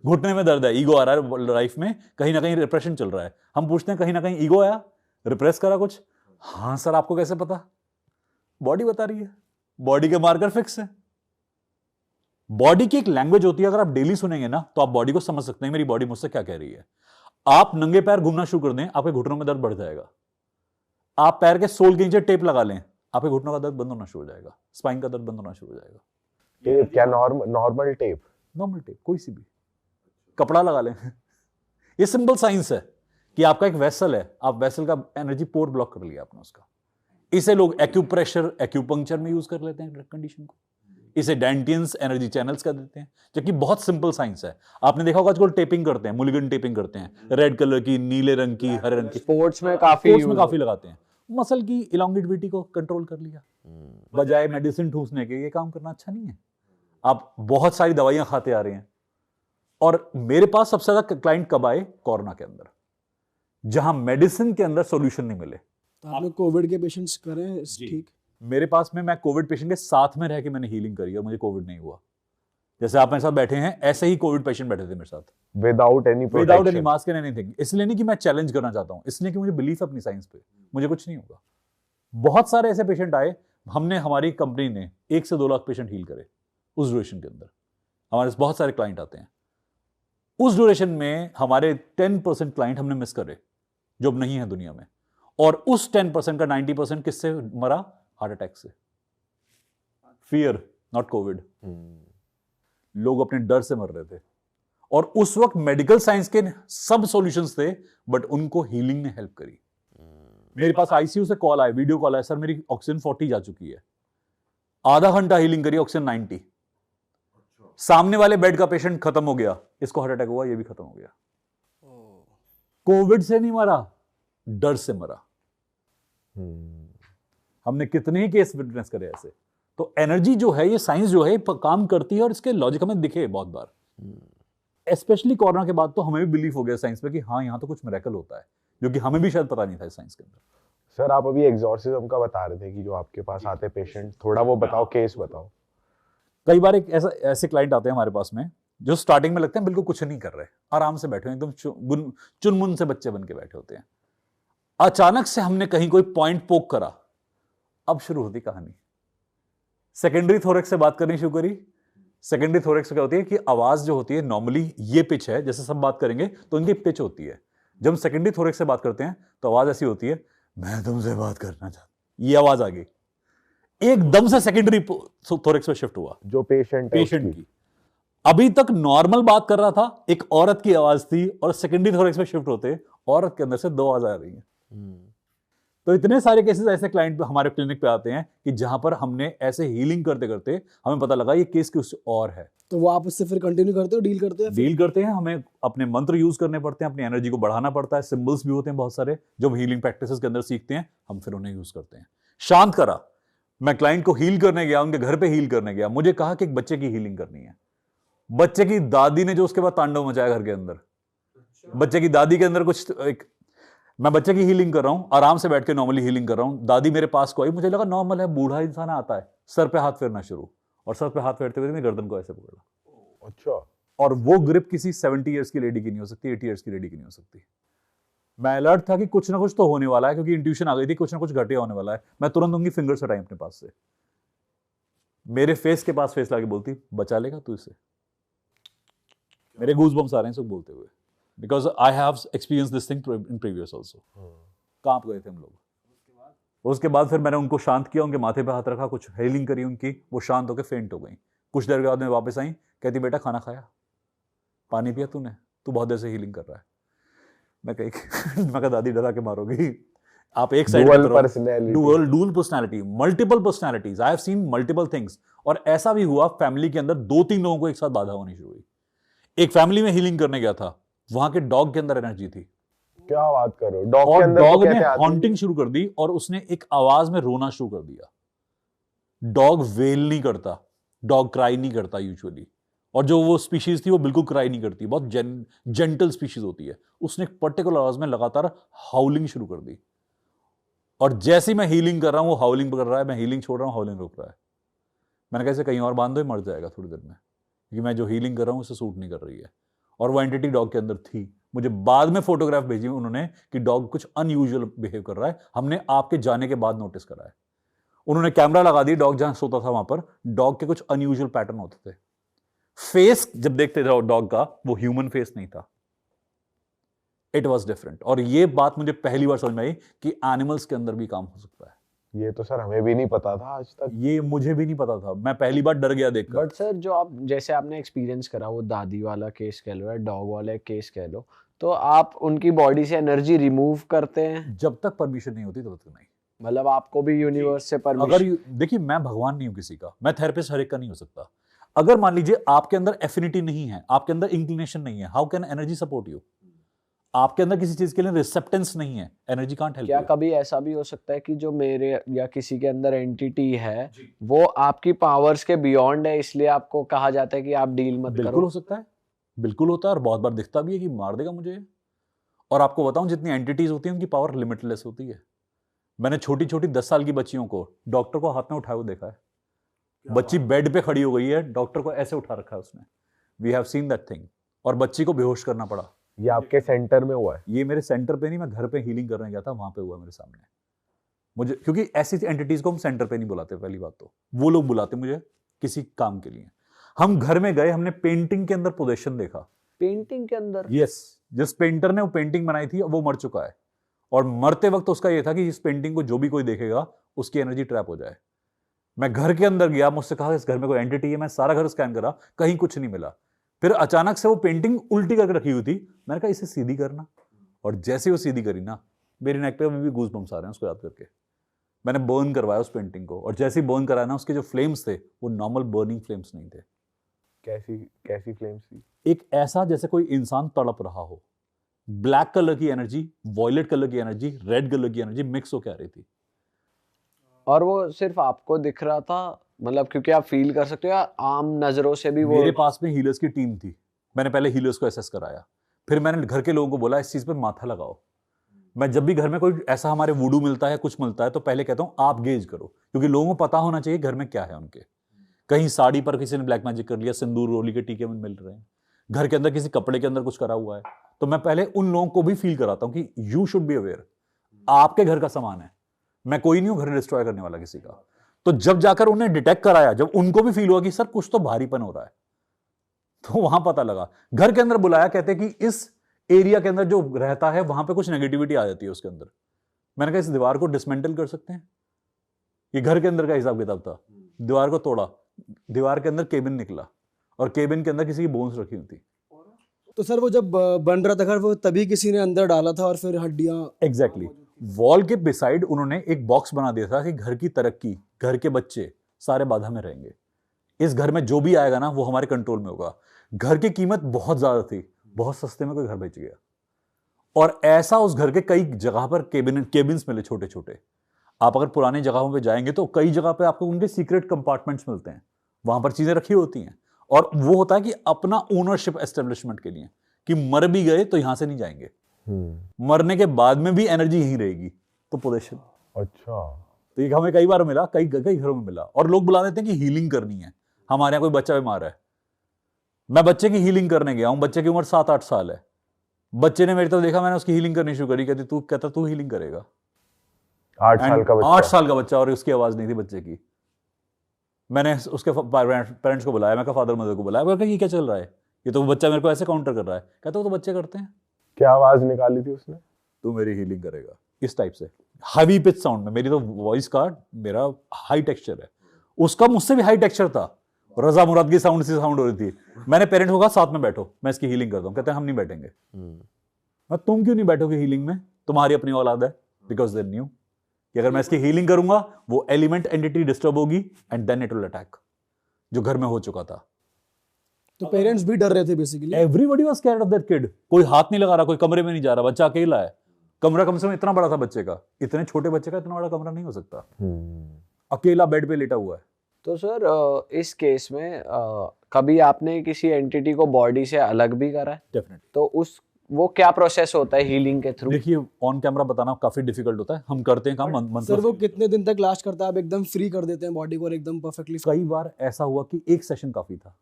घुटने में दर्द है, ईगो आ रहा है लाइफ में, कहीं ना कहीं रिप्रेशन चल रहा है। हम पूछते हैं कहीं ना कहीं ईगो आया, रिप्रेस करा कुछ? हाँ सर, आपको कैसे पता? बॉडी बता रही है, बॉडी के मार्कर फिक्स है। बॉडी की एक लैंग्वेज होती है, अगर आप डेली सुनेंगे ना तो आप बॉडी को समझ सकते हैं मेरी बॉडी मुझसे क्या कह रही है। आप नंगे पैर घूमना शुरू कर दें, आपके घुटनों में दर्द बढ़ जाएगा। आप पैर के सोल के नीचे टेप लगा लें, आपके घुटनों का दर्द बंद होना शुरू हो जाएगा, स्पाइन का दर्द बंद होना शुरू हो जाएगा। टेप क्या? Normal tape? नॉर्मल टेप, कोई सी भी कपड़ा लगा लें। ये सिंपल साइंस है कि आपका एक वेसल है, आप वेसल का एनर्जी पोर्ट ब्लॉक कर लिया आपने उसका। इसे लोग एक्यूप्रेशर, एक्यूपंक्चर में यूज कर लेते हैं कंडीशन को। इसे डेंटियंस एनर्जी चैनल्स कर देते हैं, जबकि बहुत सिंपल साइंस है। आपने देखा होगा आजकल टेपिंग करते हैं, मुलिगन टेपिंग करते हैं, रेड कलर की, नीले रंग की, हरे रंग की। स्पोर्ट्स में काफी लगाते हैं। मसल की इलांगेटिविटी को कंट्रोल कर लिया। बजाय मेडिसिन ठूसने के ये काम करना अच्छा नहीं है। आप बहुत सारी दवाइयां खाते आ रहे हैं। और मेरे पास सबसे ज्यादा क्लाइंट कब आए? कोरोना के अंदर, जहां मेडिसिन के अंदर सॉल्यूशन नहीं मिले। तो आपने कोविड के पेशेंट्स करे ठीक? मेरे पास में, मैं कोविड पेशेंट के साथ में रह के मैंने हीलिंग करी और मुझे कोविड नहीं हुआ। जैसे आप मेरे साथ बैठे हैं, ऐसे ही कोविड पेशेंट बैठे थे मेरे साथ, without any mask and anything. इसलिए नहीं कि मैं चैलेंज करना चाहता हूं, इसलिए कि मुझे बिलीफ अपनी साइंस पे, मुझे कुछ नहीं होगा। बहुत सारे ऐसे पेशेंट आए, हमने, हमारी कंपनी ने 1 से 2 लाख पेशेंट हील करे उस ड्यूरेशन के अंदर। हमारे बहुत सारे क्लाइंट आते हैं, उस ड्यूरेशन में हमारे 10% क्लाइंट हमने मिस करे जो अब नहीं है दुनिया में। और उस 10% का 90% किससे मरा? हार्ट अटैक से। Fear, not Covid. लोग अपने डर से मर रहे थे। और उस वक्त मेडिकल साइंस के सब सॉल्यूशंस थे, बट उनको हीलिंग ने हेल्प करी। मेरे पास आईसीयू से कॉल आया, वीडियो कॉल आया, सर मेरी ऑक्सीजन 40 जा चुकी है। आधा घंटा हीलिंग करी, ऑक्सीजन 90। सामने वाले बेड का पेशेंट खत्म हो गया, इसको हार्ट अटैक हुआ, ये भी खत्म हो गया। कोविड से नहीं मरा, डर से मरा। हमने कितने ही केस विटनेस करे ऐसे। तो एनर्जी जो है, ये साइंस जो है काम करती है और इसके लॉजिक हमें दिखे बहुत बार। स्पेशली कोरोना के बाद तो हमें भी बिलीव हो गया साइंस पे कि हाँ, यहां तो कुछ मिरेकल होता है, जो कि हमें भी शायद पता नहीं था साइंस के अंदर। सर आप अभी एग्जॉर्सिज्म का बता रहे थे कि जो आपके पास आते पेशेंट, थोड़ा वो बताओ, केस बताओ। कई बार एक ऐसे क्लाइंट आते हैं हमारे पास में जो स्टार्टिंग में लगते हैं बिल्कुल कुछ नहीं कर रहे, आराम से बैठे हैं, एकदम चुनमुन से बच्चे बन के बैठे होते हैं। अचानक से हमने कहीं कोई पॉइंट पोक करा, अब शुरू होती कहानी। सेकेंडरी थोरेक्स से बात करनी शुरू करी, सेकेंडरी थोरेक्स क्या होती है कि आवाज जो होती है नॉर्मली ये पिच है, जैसे सब बात करेंगे तो इनकी पिच होती है। जब हम सेकेंडरी थोरेक्स से बात करते हैं तो आवाज ऐसी होती है, मैं तुमसे बात करना चाहता, ये आवाज आ गई, एकदम से सेकेंडरी थोरेक्स में शिफ्ट हुआ। जो पेशेंट की अभी तक नॉर्मल बात कर रहा था, एक औरत की आवाज थी, और सेकेंडरी थोरेक्स में शिफ्ट होते औरत के अंदर से 2 आवाज आ रही है। तो इतने सारे केसेस ऐसे क्लाइंट पे हमारे क्लिनिक पे आते हैं कि जहां पर हमने ऐसे हीलिंग करते करते हमें पता लगा ये केस कुछ और है। तो वो आप उससे फिर कंटिन्यू करते हो, डील करते हो? डील करते हैं, हमें अपने मंत्र यूज करने पड़ते हैं, अपनी एनर्जी को बढ़ाना पड़ता है, सिंबल्स भी होते हैं बहुत सारे जो हम हीलिंग प्रैक्टिसेस के अंदर सीखते हैं, हम फिर उन्हें यूज करते हैं। शांत करा, मैं क्लाइंट को हील करने गया, उनके घर पे हील करने गया, मुझे कहा कि एक बच्चे की हीलिंग करनी है। बच्चे की दादी ने जो उसके बाद तांडव मचाया घर के अंदर, बच्चे की दादी के अंदर कुछ मैं बच्चे की हीलिंग कर रहा हूं, आराम से बैठ के नॉर्मली हीलिंग कर रहा हूं, दादी मेरे पास को आई, मुझे लगा नॉर्मल है, बूढ़ा इंसान आता है, सर पे हाथ फेरना शुरू, और सर पे हाथ फेरते हुए मेरी गर्दन को ऐसे पकड़ा। अच्छा। और वो ग्रिप किसी 70 इयर्स की लेडी की नहीं हो सकती, 80 इयर्स की लेडी की नहीं हो सकती। मैं अलर्ट था कि कुछ ना कुछ तो होने वाला है, क्योंकि इंट्यूशन आ गई थी कुछ ना कुछ घटिया होने वाला है। मैं तुरंत उनकी फिंगर्स हटाई अपने पास से, मेरे फेस के पास फेस लाके बोलती, बचा लेगा तू इसे। मेरे गूज़बम्स आ रहे हैं सब बोलते हुए, because I have experience this thing in previous also. कांप गए थे हम लोग। उसके बाद फिर मैंने उनको शांत किया, उनके माथे पे हाथ रखा, कुछ हीलिंग करी उनकी, वो शांत होकर फेंट हो गई। कुछ देर के बाद में वापस आई, कहती बेटा खाना खाया, पानी पिया तूने, तू बहुत देर से हीलिंग कर रहा है। मैं कहा दादी डरा के मारोगी, आप एक side dual personality, multiple personalities, I have seen multiple things. और ऐसा भी हुआ फैमिली के अंदर 2-3 लोगों को एक साथ बाधा होनी शुरू हुई। एक फैमिली में हीलिंग करने गया था, वहां के डॉग के अंदर एनर्जी थी। क्या बात कर रहे हो? डॉग के और अंदर डॉग तो ने कहते हॉन्टिंग शुरू कर दी, और उसने एक आवाज में रोना शुरू कर दिया। डॉग वेल नहीं करता, डॉग क्राई नहीं करता यूजुअली, और जो वो स्पीशीज थी वो बिल्कुल क्राई नहीं करती, बहुत जेंटल स्पीशीज होती है। उसने एक पर्टिकुलर आवाज में लगातार हाउलिंग शुरू कर दी, और जैसे ही मैं हीलिंग कर रहा हूं वो हाउलिंग कर रहा है, मैं हीलिंग छोड़ रहा हूं, हाउलिंग रुक रहा है। मैंने कहा इसे कहीं और बांध दो, मर जाएगा थोड़ी देर में, क्योंकि मैं जो हीलिंग कर रहा हूं उसे सूट नहीं कर रही है। और वो एंटिटी डॉग के अंदर थी। मुझे बाद में फोटोग्राफ भेजी उन्होंने कि डॉग कुछ अनयूजुअल बिहेव कर रहा है, हमने आपके जाने के बाद नोटिस करा है। उन्होंने कैमरा लगा दी, डॉग जहां सोता था वहां पर डॉग के कुछ अनयूजुअल पैटर्न होते थे। फेस जब देखते थे डॉग का, वो ह्यूमन फेस नहीं था, इट वॉज डिफरेंट। और ये बात मुझे पहली बार समझ में आई कि एनिमल्स के अंदर भी काम हो सकता है। ये तो सर हमें भी नहीं पता था आज तक। ये मुझे भी नहीं पता था, मैं पहली बार डर गया देखकर। बट सर जो आप जैसे आपने एक्सपीरियंस करा, वो दादी वाला केस कह लो या डॉग वाला केस कह लो, तो आप उनकी बॉडी से एनर्जी रिमूव करते हैं? जब तक परमिशन नहीं होती तब तक नहीं। मतलब आपको भी यूनिवर्स से परमिशन? अगर देखिए, मैं भगवान नहीं हूं किसी का, मैं थेरेपिस्ट हर एक का नहीं हो सकता। अगर मान लीजिए आपके अंदर एफिनिटी नहीं है, आपके अंदर इंक्लिनेशन नहीं है, how can energy support you? आपके अंदर किसी चीज के लिए रिसेप्टेंस नहीं है, एनर्जी कांट हेल्प। क्या कभी ऐसा भी हो सकता है कि जो मेरे या किसी के अंदर एंटिटी है वो आपकी पावर्स के बियॉन्ड है, इसलिए आपको कहा जाता है कि आप डील मत करो? बिल्कुल हो सकता है, बिल्कुल होता है, और बहुत बार दिखता भी है कि मार देगा मुझे। और आपको बताऊं, जितनी एंटिटीज होती हैं उनकी पावर लिमिटलेस होती है। मैंने छोटी छोटी 10 साल की बच्चियों को डॉक्टर को हाथ में उठाए हुए देखा है। बच्ची बेड पे खड़ी हो गई है, डॉक्टर को ऐसे उठा रखा है उसने, we have seen that thing, और बच्ची को बेहोश करना पड़ा। ये आपके सेंटर में हुआ है? ये मेरे सेंटर पे नहीं, मैं घर पे हीलिंग करने गया था, वहां पे हुआ मेरे सामने। मुझे, क्योंकि ऐसी एंटिटीज को हम सेंटर पे नहीं बुलाते, पहली बात तो वो लोग बुलाते मुझे किसी काम के लिए। हम घर में गए, हमने पेंटिंग के अंदर पोजीशन देखा। पेंटिंग के अंदर? यस, जिस पेंटर ने वो पेंटिंग बनाई थी वो मर चुका है, और मरते वक्त उसका ये था कि इस पेंटिंग को जो भी कोई देखेगा उसकी एनर्जी ट्रैप हो जाए। मैं घर के अंदर गया, मुझसे कहा इस घर में कोई एंटिटी है, मैं सारा घर स्कैन करा, कहीं कुछ नहीं मिला। फिर अचानक से वो पेंटिंग उल्टी करके रखी हुई थी, मैंने कहा इसे सीधी करना, और जैसे वो सीधी करी ना, मेरी नेक पे अभी भी गूज बम्स आ रहे हैं उसको याद करके। मैंने बर्न करवाया उस पेंटिंग को, और जैसे ही बर्न कराया ना, उसके जो फ्लेम्स थे वो नॉर्मल बर्निंग फ्लेम्स नहीं थे। कैसी फ्लेम्स थी? एक ऐसा जैसे कोई इंसान तड़प रहा हो, ब्लैक कलर की एनर्जी, वॉयलेट कलर की एनर्जी, रेड कलर की एनर्जी मिक्स होकर आ रही थी। और वो सिर्फ आपको दिख रहा था, मतलब क्योंकि आप फील कर सकते हो, या आम नजरों से भी वो? मेरे पास में हीलर्स की टीम थी, मैंने पहले हीलर्स को असेस कराया, फिर मैंने घर के लोगों को बोला इस चीज पे माथा लगाओ। मैं जब भी घर में कोई ऐसा हमारे वुडू मिलता है, कुछ मिलता है, तो पहले कहता हूं आप गेज करो, क्योंकि लोगों को पता होना चाहिए घर में क्या है उनके। कहीं साड़ी पर किसी ने ब्लैक मैजिक कर लिया, सिंदूर रोली के टीके में मिल रहे हैं, घर के अंदर किसी कपड़े के अंदर कुछ करा हुआ है, तो मैं पहले उन लोगों को भी फील कराता हूं कि यू शुड बी अवेयर, आपके घर का सामान है, मैं कोई नहीं हूं घर डिस्ट्रॉय करने वाला किसी का। तो जब जाकर उन्हें डिटेक्ट कराया, जब उनको भी फील हुआ कि सर कुछ तो भारीपन हो रहा है, तो वहां पता लगा। घर के अंदर बुलाया, कहते कि इस एरिया के अंदर जो रहता है वहां पे कुछ नेगेटिविटी आ जाती है उसके अंदर। मैंने कहा इस दीवार को डिसमेंटल कर सकते हैं। ये घर के अंदर का हिसाब किताब था। दीवार को तोड़ा, दीवार के अंदर केबिन निकला और केबिन के अंदर किसी की बोन्स रखी हुई थी। तो सर वो जब बन रहा था घर, वो तभी किसी ने अंदर डाला था और फिर हड्डियां। एग्जैक्टली वॉल के बिसाइड उन्होंने एक बॉक्स बना दिया था कि घर की तरक्की, घर के बच्चे सारे बाधा में रहेंगे, इस घर में जो भी आएगा ना वो हमारे कंट्रोल में होगा। घर की कीमत बहुत ज्यादा थी, बहुत सस्ते में कोई घर बेच गया। और ऐसा उस घर के कई जगह पर केबिन्स मिले छोटे छोटे। आप अगर पुरानी जगहों पे जाएंगे तो कई जगह पे आपको उनके सीक्रेट कंपार्टमेंट्स मिलते हैं, वहां पर चीजें रखी होती हैं। और वो होता है कि अपना ओनरशिप एस्टेब्लिशमेंट के लिए, कि मर भी गए तो यहां से नहीं जाएंगे, मरने के बाद में भी एनर्जी यहीं रहेगी। तो पोजीशन, अच्छा, तो ये हमें कई बार मिला, कई घरों में मिला। और लोग बुला देते हैं कि हीलिंग करनी है, हमारे यहाँ कोई बच्चा बीमार है, मैं बच्चे की हीलिंग करने गया हूं, बच्चे की उम्र 7-8 साल है, बच्चे ने मेरी तरफ देखा, मैंने उसकी हीलिंग करनी शुरू करी, कहता तू हीलिंग करेगा। 8 साल का बच्चा, 8 साल का बच्चा, और उसकी आवाज नहीं थी बच्चे की। मैंने उसके पेरेंट्स को बुलाया, मैं कहा फादर मदर को बुलाया, मैं कहा ये क्या चल रहा है, ये तो बच्चा मेरे को ऐसे काउंटर कर रहा है। कहता वो तो बच्चे करते हैं। क्या आवाज निकाली थी उसने? तू मेरी हीलिंग करेगा, इस टाइप से हैवी पिच साउंड में। मेरी तो वॉइस का मेरा हाई टेक्सचर है, उसका मुझसे भी हाई टेक्सचर था। रजा मुराद की साउंड से साउंड हो रही थी। मैंने पेरेंट्स को कहा साथ में बैठो, मैं इसकी हीलिंग करता हूँ। कहते हैं हम नहीं बैठेंगे। मैं तुम क्यों नहीं बैठोगे हीलिंग में, तुम्हारी अपनी औलाद है। बिकॉज दे न्यू कि अगर मैं इसकी हीलिंग करूंगा वो एलिमेंट एंटिटी डिस्टर्ब होगी and then it will attack, जो घर में हो चुका था। तो पेरेंट्स भी डर रहे थे basically. Everybody was scared of that kid. कोई हाथ नहीं लगा रहा, कोई कमरे में नहीं जा रहा, बच्चा अकेला है। कमरा कम से कम इतना बड़ा था बच्चे का, इतने छोटे बच्चे का इतना बड़ा कमरा नहीं हो सकता। अकेला बेड पे लेटा हुआ है। तो सर इस केस में कभी आपने किसी एंटिटी को बॉडी से अलग भी करा है? डेफिनेटली। तो वो क्या प्रोसेस होता है हीलिंग के थ्रू? देखिए ऑन कैमरा बताना काफी डिफिकल्ट होता है, हम करते हैं काम सर वो कितने दिन तक लास्ट करता है? आप एकदम फ्री कर देते हैं बॉडी को और एकदम परफेक्टली? कई बार ऐसा हुआ कि एक सेशन काफी था,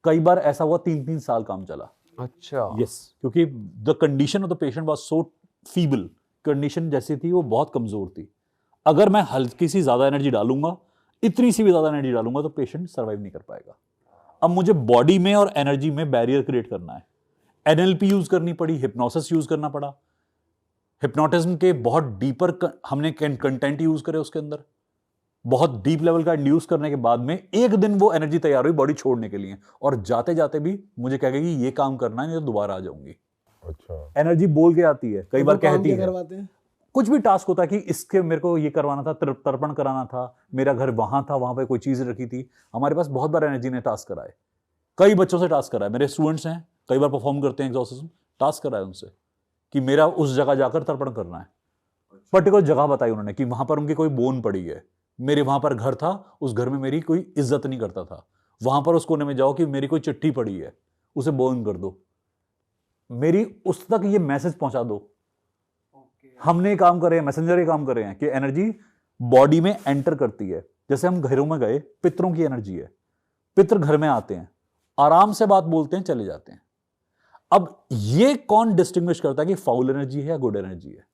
कई बार ऐसा हुआ 3-3 साल काम चला। अच्छा। यस, क्योंकि the condition of the patient was so feeble, condition जैसी थी वो बहुत कमजोर थी। अगर मैं हल्की सी ज्यादा एनर्जी डालूंगा, इतनी सी भी ज्यादा एनर्जी डालूंगा, तो पेशेंट सर्वाइव नहीं कर पाएगा। अब मुझे बॉडी में और एनर्जी में बैरियर क्रिएट करना है। एनएलपी यूज करनी पड़ी, हिप्नोसिस यूज करना पड़ा। हिप्नोटिज्म के बहुत डीपर हमने कंटेंट यूज करे उसके अंदर, बहुत डीप लेवल का इंड्यूस करने के बाद में एक दिन वो एनर्जी तैयार हुई बॉडी छोड़ने के लिए, और जाते जाते भी मुझे कह गई कि ये काम करना है नहीं तो दोबारा आ जाऊंगी। अच्छा, एनर्जी बोल के आती है, कई बार कहती है। करवाते हैं कुछ भी टास्क होता है कि इसके मेरे को ये करवाना था, तर्पण कराना था, मेरा घर वहां था, वहां पे कोई चीज रखी थी। हमारे पास बहुत बार एनर्जी ने टास्क कराए, कई बच्चों से टास्क कराए। मेरे स्टूडेंट्स हैं, कई बार परफॉर्म करते हैं एग्जॉर्सिज्म, टास्क कराए उनसे कि मेरा उस जगह जाकर तर्पण करना है। पर्टिकुलर जगह बताई उन्होंने कि वहां पर उनकी कोई बोन पड़ी है, मेरे वहां पर घर था, उस घर में मेरी कोई इज्जत नहीं करता था, वहां पर उस कोने में जाओ कि मेरी कोई चिट्ठी पड़ी है, उसे बोन कर दो, मेरी उस तक ये मैसेज पहुंचा दो। हमने काम करे हैं, मैसेंजर ये काम करे हैं कि एनर्जी बॉडी में एंटर करती है। जैसे हम घरों में गए, पितरों की एनर्जी है, पितर घर में आते हैं, आराम से बात बोलते हैं, चले जाते हैं। अब ये कौन डिस्टिंग्विश करता है कि फाउल एनर्जी है या गुड एनर्जी है?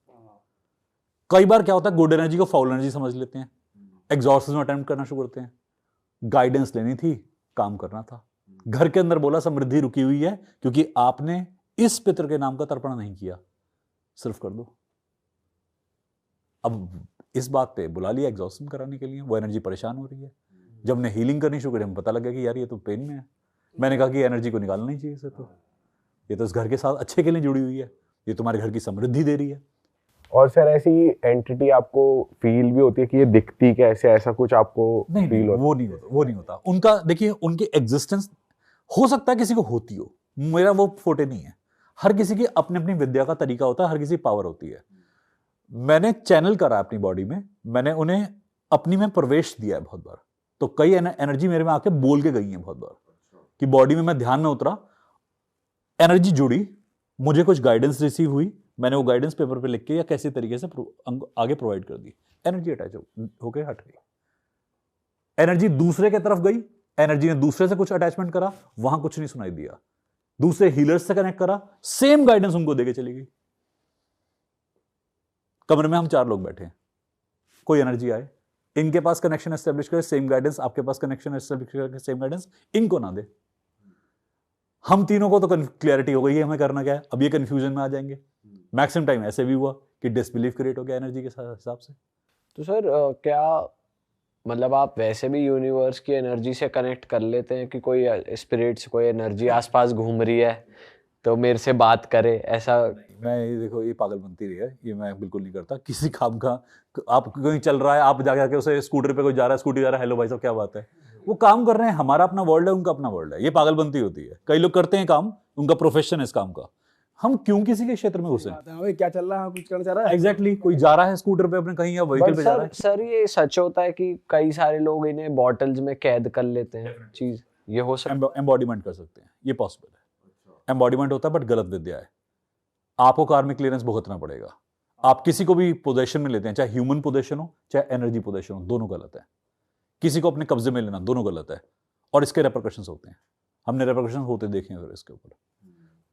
कई बार क्या होता है, गुड एनर्जी को फाउल एनर्जी समझ लेते हैं, एग्जॉर्सिज्म अटेम्प्ट करना शुरू करते हैं। गाइडेंस लेनी थी, काम करना था। घर के अंदर बोला समृद्धि रुकी हुई है क्योंकि आपने इस पितर के नाम का तर्पण नहीं किया, सिर्फ कर दो। अब इस बात पे बुला लिया एग्जॉर्सिज्म कराने के लिए, वो एनर्जी परेशान हो रही है। जब हमने हीलिंग करनी शुरू करी, हमें पता लगा कि यार ये तो पेन में है। मैंने कहा कि एनर्जी को निकालना ही चाहिए, तो ये तो इस घर के साथ अच्छे के लिए जुड़ी हुई है, ये तुम्हारे घर की समृद्धि दे रही है। और सर ऐसी एंटिटी आपको फील भी होती है कि ये दिखती कैसे, ऐसा कुछ आपको फील होता? वो नहीं होता उनका। देखिए उनकी एग्जिस्टेंस हो सकता है किसी को होती हो, मेरा वो फोटे नहीं है। हर किसी की अपनी अपनी विद्या का तरीका होता है, हर किसी की पावर होती है। मैंने चैनल करा अपनी बॉडी में, मैंने उन्हें अपनी में प्रवेश दिया है बहुत बार, तो कई एनर्जी मेरे में आके बोल के गई है बहुत बार कि बॉडी में मैं ध्यान में उतरा, एनर्जी जुड़ी, मुझे कुछ गाइडेंस रिसीव हुई, मैंने वो गाइडेंस पेपर पे लिख के या कैसे तरीके से आगे प्रोवाइड कर दी, एनर्जी अटैच होके हट गई। एनर्जी दूसरे के तरफ गई, एनर्जी ने दूसरे से कुछ अटैचमेंट करा, वहां कुछ नहीं सुनाई दिया, दूसरे हीलर्स से कनेक्ट करा, सेम गाइडेंस उनको देके चली गई। कमरे में हम 4 लोग बैठे हैं, कोई एनर्जी आए, इनके पास कनेक्शन एस्टेब्लिश करे, सेम गाइडेंस आपके पास कनेक्शन एस्टेब्लिश करके सेम गाइडेंस इनको ना दे। हम तीनों को तो क्लैरिटी हो गई है हमें करना क्या है, अब ये कंफ्यूजन में आ जाएंगे। मैक्सिमम टाइम ऐसे भी हुआ कि डिसबिलीफ क्रिएट हो गया एनर्जी के हिसाब से। तो सर क्या मतलब आप वैसे भी यूनिवर्स की एनर्जी से कनेक्ट कर लेते हैं कि कोई स्पिरिट्स, कोई एनर्जी आसपास घूम रही है तो मेरे से बात करे, ऐसा? मैं ये देखो, ये पागल बनती रही है, ये मैं बिल्कुल नहीं करता किसी काम का। आप कहीं चल रहा है, आप जाके उसे स्कूटर पे कोई जा रहा है, स्कूटी जा रहा है, हेलो भाई साहब क्या बात है, वो काम कर रहे हैं, हमारा अपना वर्ल्ड है, उनका अपना वर्ल्ड है, ये पागल बनती होती है। कई लोग करते हैं काम, उनका प्रोफेशन है इस काम का, हम क्यों किसी के क्षेत्र में घुसे? क्या चल रहा है, कुछ करना चाह रहा है? एग्जैक्टली, कोई जा रहा है स्कूटर पे अपने कहीं या व्हीकल पे जा रहा है। सर ये सच होता है कि कई सारे लोग इन्हें बॉटल्स में कैद कर लेते हैं चीज, ये हो सकता है? एम्बॉडीमेंट कर सकते हैं, ये पॉसिबल है। एम्बॉडीमेंट होता है बट गलत विद्या है, आपको कार्मिक क्लियरेंस भुगतना पड़ेगा। आप किसी को भी पोजेशन में लेते हैं, चाहे ह्यूमन पोजेशन हो चाहे एनर्जी पोजेशन हो, दोनों गलत है। किसी को अपने कब्जे में लेना, दोनों गलत है, और इसके रेपरकशंस होते हैं। हमने रेपरकशंस होते देखे हैं। फिर इसके ऊपर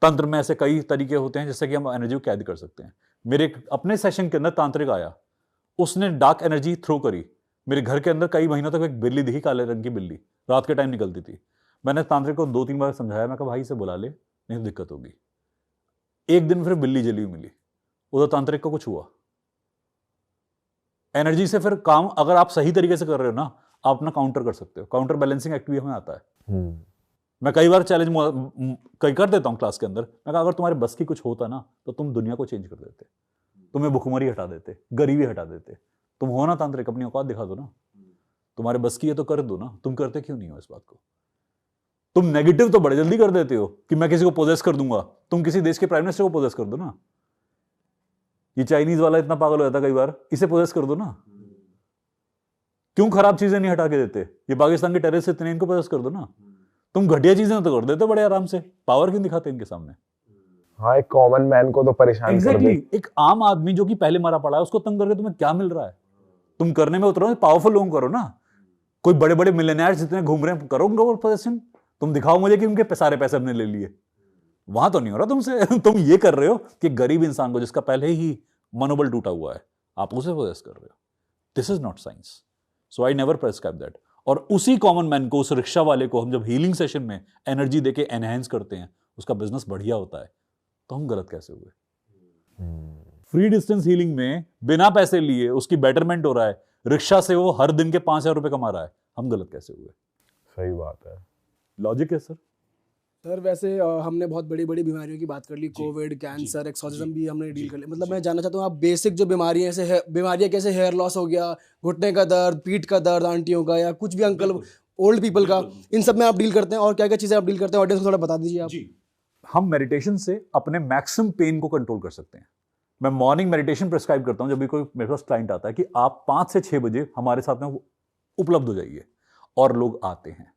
तंत्र में ऐसे कई तरीके होते हैं जिससे कि हम एनर्जी को कैद कर सकते हैं। मेरे अपने सेशन के अंदर तांत्रिक आया, उसने डार्क एनर्जी थ्रो करी मेरे घर के अंदर। कई महीनों तक एक बिल्ली दिखी, काले रंग की बिल्ली, रात के टाइम निकलती थी। मैंने तांत्रिक को 2-3 बार समझाया, मैं कहा भाई से बुला ले, नहीं तो दिक्कत होगी। एक दिन फिर बिल्ली जली हुई मिली, उधर तांत्रिक को कुछ हुआ। एनर्जी से फिर काम अगर आप सही तरीके से कर रहे हो ना, आप अपना काउंटर कर सकते हो। काउंटर बैलेंसिंग एक्ट भी हमें आता है। मैं कई बार चैलेंज कई कर देता हूं क्लास के अंदर। मैं कहा अगर तुम्हारे बस की कुछ होता ना तो तुम दुनिया को चेंज कर देते, तुम्हें भुखमरी हटा देते, गरीबी हटा देते। तुम हो ना तांत्रिक, अपनी औकात दिखा दो ना, तुम्हारे बस की है तो कर दो ना। तुम करते क्यों नहीं हो इस बात को? तुम नेगेटिव तो बड़े जल्दी कर देते हो कि मैं किसी को पोजेस कर दूंगा। तुम किसी देश के प्राइम मिनिस्टर को पोजेस कर दो ना। ये चाइनीज वाला इतना पागल हो जाता कई बार, इसे पोजेस कर दो ना। क्यों खराब चीजें नहीं हटा के देते? ये पाकिस्तान के टेररिस्ट इतने, इनको पोजेस कर दो ना। तुम घटिया चीजें तो कर देते बड़े आराम से, पावर क्यों दिखाते इनके सामने? हाँ, एक कॉमन मैन को तो परेशान कर दे। एक आम आदमी जो कि पहले मरा पड़ा है, उसको तंग करके तुम्हें क्या मिल रहा है? तुम करने में उतरो, पावरफुल लोगों को करो ना। कोई बड़े बड़े मिलियनेयर जितने घूम रहे हैं, करो उनको पोजीशन। तुम दिखाओ मुझे कि उनके सारे पैसे हमने ले लिए। वहां तो नहीं हो रहा तुमसे। तुम ये कर रहे हो कि गरीब इंसान को, जिसका पहले ही मनोबल टूटा हुआ है, आप उसे पोजेस कर रहे हो। This is not science, so I never prescribe that. और उसी कॉमन मैन को, उस रिक्शा वाले को हम जब हीलिंग सेशन में एनर्जी देके एनहेंस करते हैं, उसका बिजनेस बढ़िया होता है, तो हम गलत कैसे हुए? फ्री डिस्टेंस हीलिंग में बिना पैसे लिए उसकी बेटरमेंट हो रहा है, रिक्शा से वो हर दिन के 5,000 रुपए कमा रहा है, हम गलत कैसे हुए? सही बात है, लॉजिक है सर। सर वैसे हमने बहुत बड़ी बड़ी बीमारियों की बात कर ली, कोविड, कैंसर, एक्सोर्सिज्म भी हमने डील कर लिया। मतलब मैं जानना चाहता हूँ, आप बेसिक जो बीमारियां ऐसे बीमारियां कैसे, हेयर लॉस हो गया, घुटने का दर्द, पीठ का दर्द आंटियों का, या कुछ भी अंकल ओल्ड पीपल का, इन सब में आप डील करते हैं? और क्या क्या चीज़ें आप डील करते हैं, ऑडियंस को थोड़ा बता दीजिए आप। हम मेडिटेशन से अपने मैक्सिमम पेन को कंट्रोल कर सकते हैं। मैं मॉर्निंग मेडिटेशन प्रिस्क्राइब करता हूं जब भी कोई मेरे पास क्लाइंट आता है कि आप 5 से 6 बजे हमारे साथ में उपलब्ध हो जाइए, और लोग आते हैं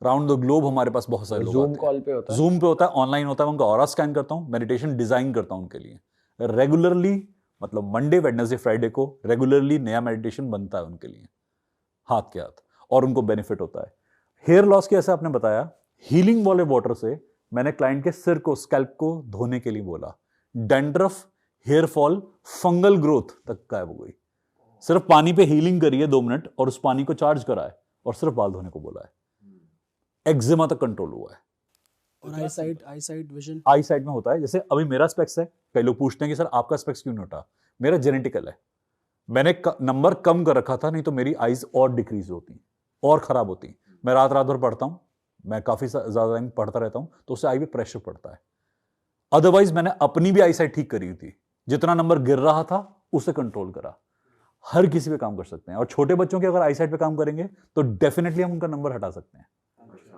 राउंड द ग्लोब। हमारे पास बहुत सारे लोग जूम कॉल पे होता है, जूम पे होता है, ऑनलाइन होता है। उनका ऑरा स्कैन करता हूं, मेडिटेशन डिजाइन करता हूं उनके लिए रेगुलरली। मतलब मंडे, वेडनेसडे, फ्राइडे को रेगुलरली नया मेडिटेशन बनता है उनके लिए, हाथ के हाथ, और उनको बेनिफिट होता है। हेयर लॉस के, ऐसे आपने बताया, हीलिंग वाले वाटर से मैंने क्लाइंट के सिर को, स्कैल्प को धोने के लिए बोला। Dandruff, hair fall, fungal growth तक गायब हो गई। सिर्फ पानी पे हीलिंग करिए 2 मिनट, और उस पानी को चार्ज कराए, और सिर्फ बाल धोने को बोला है। एक्जिमा तक कंट्रोल हुआ है। और आईसाइट विजन, आईसाइट में होता है, जैसे अभी मेरा स्पेक्स है, कई लोग पूछते हैं कि सर आपका स्पेक्स क्यों नहीं हटा? मेरा जेनेटिकल है। मैंने नंबर कम कर रखा था, नहीं तो मेरी आईज और डिक्रीज होती और खराब होती। मैं रात भर पढ़ता हूं, मैं काफी ज्यादा टाइम पढ़ता रहता हूं, तो उससे आई पे प्रेशर पड़ता है। अदरवाइज मैंने अपनी भी आईसाइट ठीक करी थी, जितना नंबर गिर रहा था उसे कंट्रोल करा। हर किसी पे काम कर सकते हैं, और छोटे बच्चों के अगर आईसाइट पे काम करेंगे तो डेफिनेटली हम उनका नंबर हटा सकते हैं।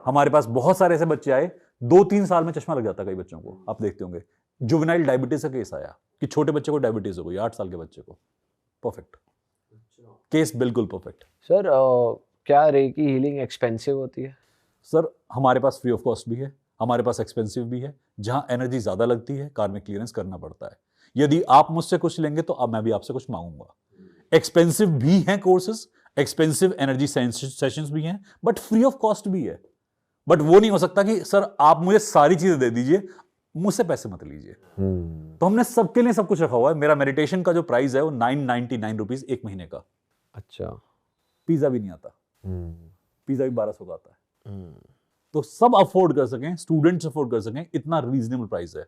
हमारे पास बहुत सारे ऐसे बच्चे आए, 2-3 साल में चश्मा लग जाता है कई बच्चों को, आप देखते होंगे। जुवेनाइल डायबिटीज का केस आया कि छोटे बच्चे को डायबिटीज हो गई, 8 साल के बच्चे को। परफेक्ट केस, बिल्कुल परफेक्ट। सर क्या रेकी हीलिंग एक्सपेंसिव होती है? सर हमारे पास फ्री ऑफ कॉस्ट भी है, हमारे पास एक्सपेंसिव भी है। जहां एनर्जी ज्यादा लगती है, कार्मिक क्लियरेंस करना पड़ता है। यदि आप मुझसे कुछ लेंगे तो अब मैं भी आपसे कुछ मांगूंगा। एक्सपेंसिव भी हैं कोर्सेज, एक्सपेंसिव एनर्जी सेशंस भी हैं, बट फ्री ऑफ कॉस्ट भी है। बट वो नहीं हो सकता कि सर आप मुझे सारी चीजें दे दीजिए, मुझसे पैसे मत लीजिए। तो हमने सबके लिए सब कुछ रखा हुआ है। मेरा मेडिटेशन का जो प्राइस है वो 999 रुपीज 1 महीने का। अच्छा, पिज्जा भी नहीं आता, हम्म, पिज्जा भी 1200 का आता है। तो सब अफोर्ड कर सकें, स्टूडेंट्स अफोर्ड कर सकें, इतना रीजनेबल प्राइस है।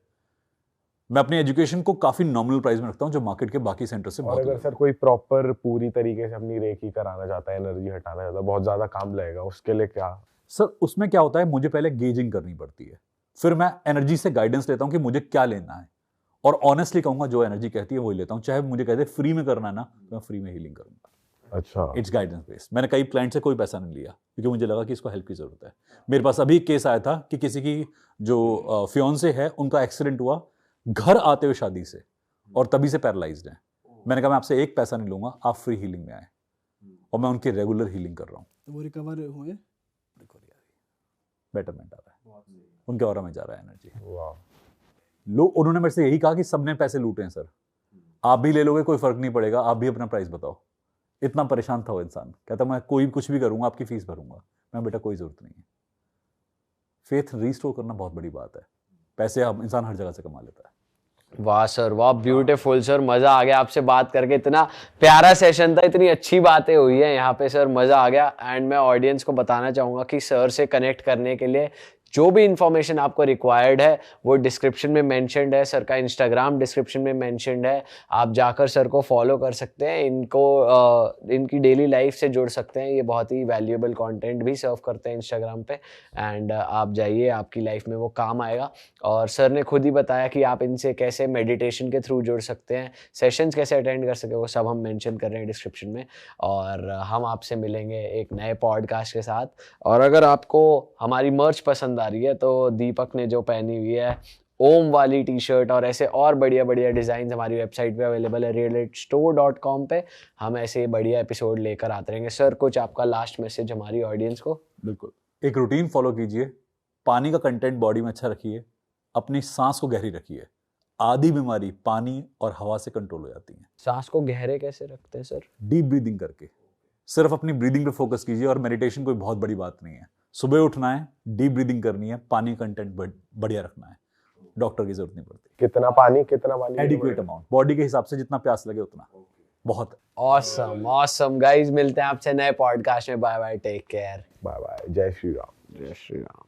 मैं अपनी एजुकेशन को काफी नॉमिनल प्राइस में रखता हूं, जो मार्केट के बाकी सेंटर से और बहुत अगर अलग है। सर कोई प्रॉपर पूरी तरीके से अपनी रेकी कराना चाहता है, एनर्जी हटाना चाहता है, बहुत ज्यादा काम लगेगा, उसके लिए क्या? सर उसमें क्या होता है, मुझे पहले गेजिंग करनी पड़ती है, फिर मैं एनर्जी से गाइडेंस लेता हूं कि मुझे क्या लेना है, और ऑनेस्टली कहूंगा जो एनर्जी कहती है वही लेता हूं। चाहे मुझे कहते फ्री में करना है ना, तो मैं फ्री में हीलिंग करूंगा। अच्छा, इट्स गाइडेंस बेस्ड। मैंने कई क्लाइंट से कोई पैसा नहीं लिया, क्योंकि मुझे लगा कि इसको हेल्प की जरूरत है। मेरे पास अभी एक केस आया था कि किसी की जो फियोंसे है, उनका एक्सीडेंट हुआ घर आते हुए शादी से, और तभी से पैरालाइज्ड है। मैंने कहा मैं आपसे एक पैसा नहीं लूंगा, आप फ्री हीलिंग में आए, और मैं उनकी रेगुलर हीलिंग कर रहा हूँ। तो वो रिकवर हुए? बेटरमेंट आ रहा है, उनके ऑरा में जा रहा है एनर्जी। वाह, लोग, उन्होंने मेरे से यही कहा कि सबने पैसे लूटे हैं सर, आप भी ले लोगे कोई फर्क नहीं पड़ेगा, आप भी अपना प्राइस बताओ। इतना परेशान था वो इंसान, कहता मैं कोई कुछ भी करूंगा, आपकी फीस भरूंगा। मैं बेटा कोई जरूरत नहीं है। फेथ रिस्टोर करना बहुत बड़ी बात है। पैसे हम इंसान हर जगह से कमा लेता है। वाह सर, वाह, ब्यूटीफुल सर, मजा आ गया आपसे बात करके। इतना प्यारा सेशन था, इतनी अच्छी बातें हुई है यहाँ पे सर, मजा आ गया। एंड मैं ऑडियंस को बताना चाहूंगा कि सर से कनेक्ट करने के लिए जो भी इंफॉर्मेशन आपको रिक्वायर्ड है वो डिस्क्रिप्शन में मेंशन्ड है। सर का इंस्टाग्राम डिस्क्रिप्शन में मेंशन्ड है, आप जाकर सर को फॉलो कर सकते हैं, इनकी डेली लाइफ से जुड़ सकते हैं। ये बहुत ही वैल्यूएबल कंटेंट भी सर्व करते हैं इंस्टाग्राम पे। एंड आप जाइए, आपकी लाइफ में वो काम आएगा। और सर ने खुद ही बताया कि आप इनसे कैसे मेडिटेशन के थ्रू जुड़ सकते हैं, सेशंस कैसे अटेंड कर सकते हैं, वो सब हम मेंशन कर रहे हैं डिस्क्रिप्शन में। और हम आपसे मिलेंगे एक नए पॉडकास्ट के साथ। और अगर आपको हमारी मर्च पसंद आ रही है तो दीपक ने जो पहनी हुई है ओम वाली टी शर्ट और ऐसे और बढ़िया बढ़िया डिज़ाइन हमारी वेबसाइट पे अवेलेबल है realitstore.com पे। हम ऐसे बढ़िया एपिसोड लेकर आते रहेंगे। सर कुछ आपका लास्ट मैसेज हमारी ऑडियंस को? बिल्कुल, एक रूटीन फॉलो कीजिए, पानी का कंटेंट बॉडी में अच्छा रखिए, अपनी सांस को गहरी रखिए। आधी बीमारी पानी और हवा से कंट्रोल हो जाती है। सांस को गहरे कैसे रखते हैं सर? डीप ब्रीदिंग करके, सिर्फ अपनी ब्रीदिंग पे फोकस कीजिए। और मेडिटेशन कोई बहुत बड़ी बात नहीं है, सुबह उठना है, डीप ब्रीदिंग करनी है, पानी कंटेंट बढ़िया रखना है, डॉक्टर की जरूरत नहीं पड़ती। कितना पानी? एडिक्वेट अमाउंट, बॉडी के हिसाब से जितना प्यास लगे उतना बहुत है। ऑसम ऑसम गाइस, मिलते हैं आपसे नए पॉडकास्ट में। Bye bye, take care, bye bye, जय श्री राम। जय श्री राम।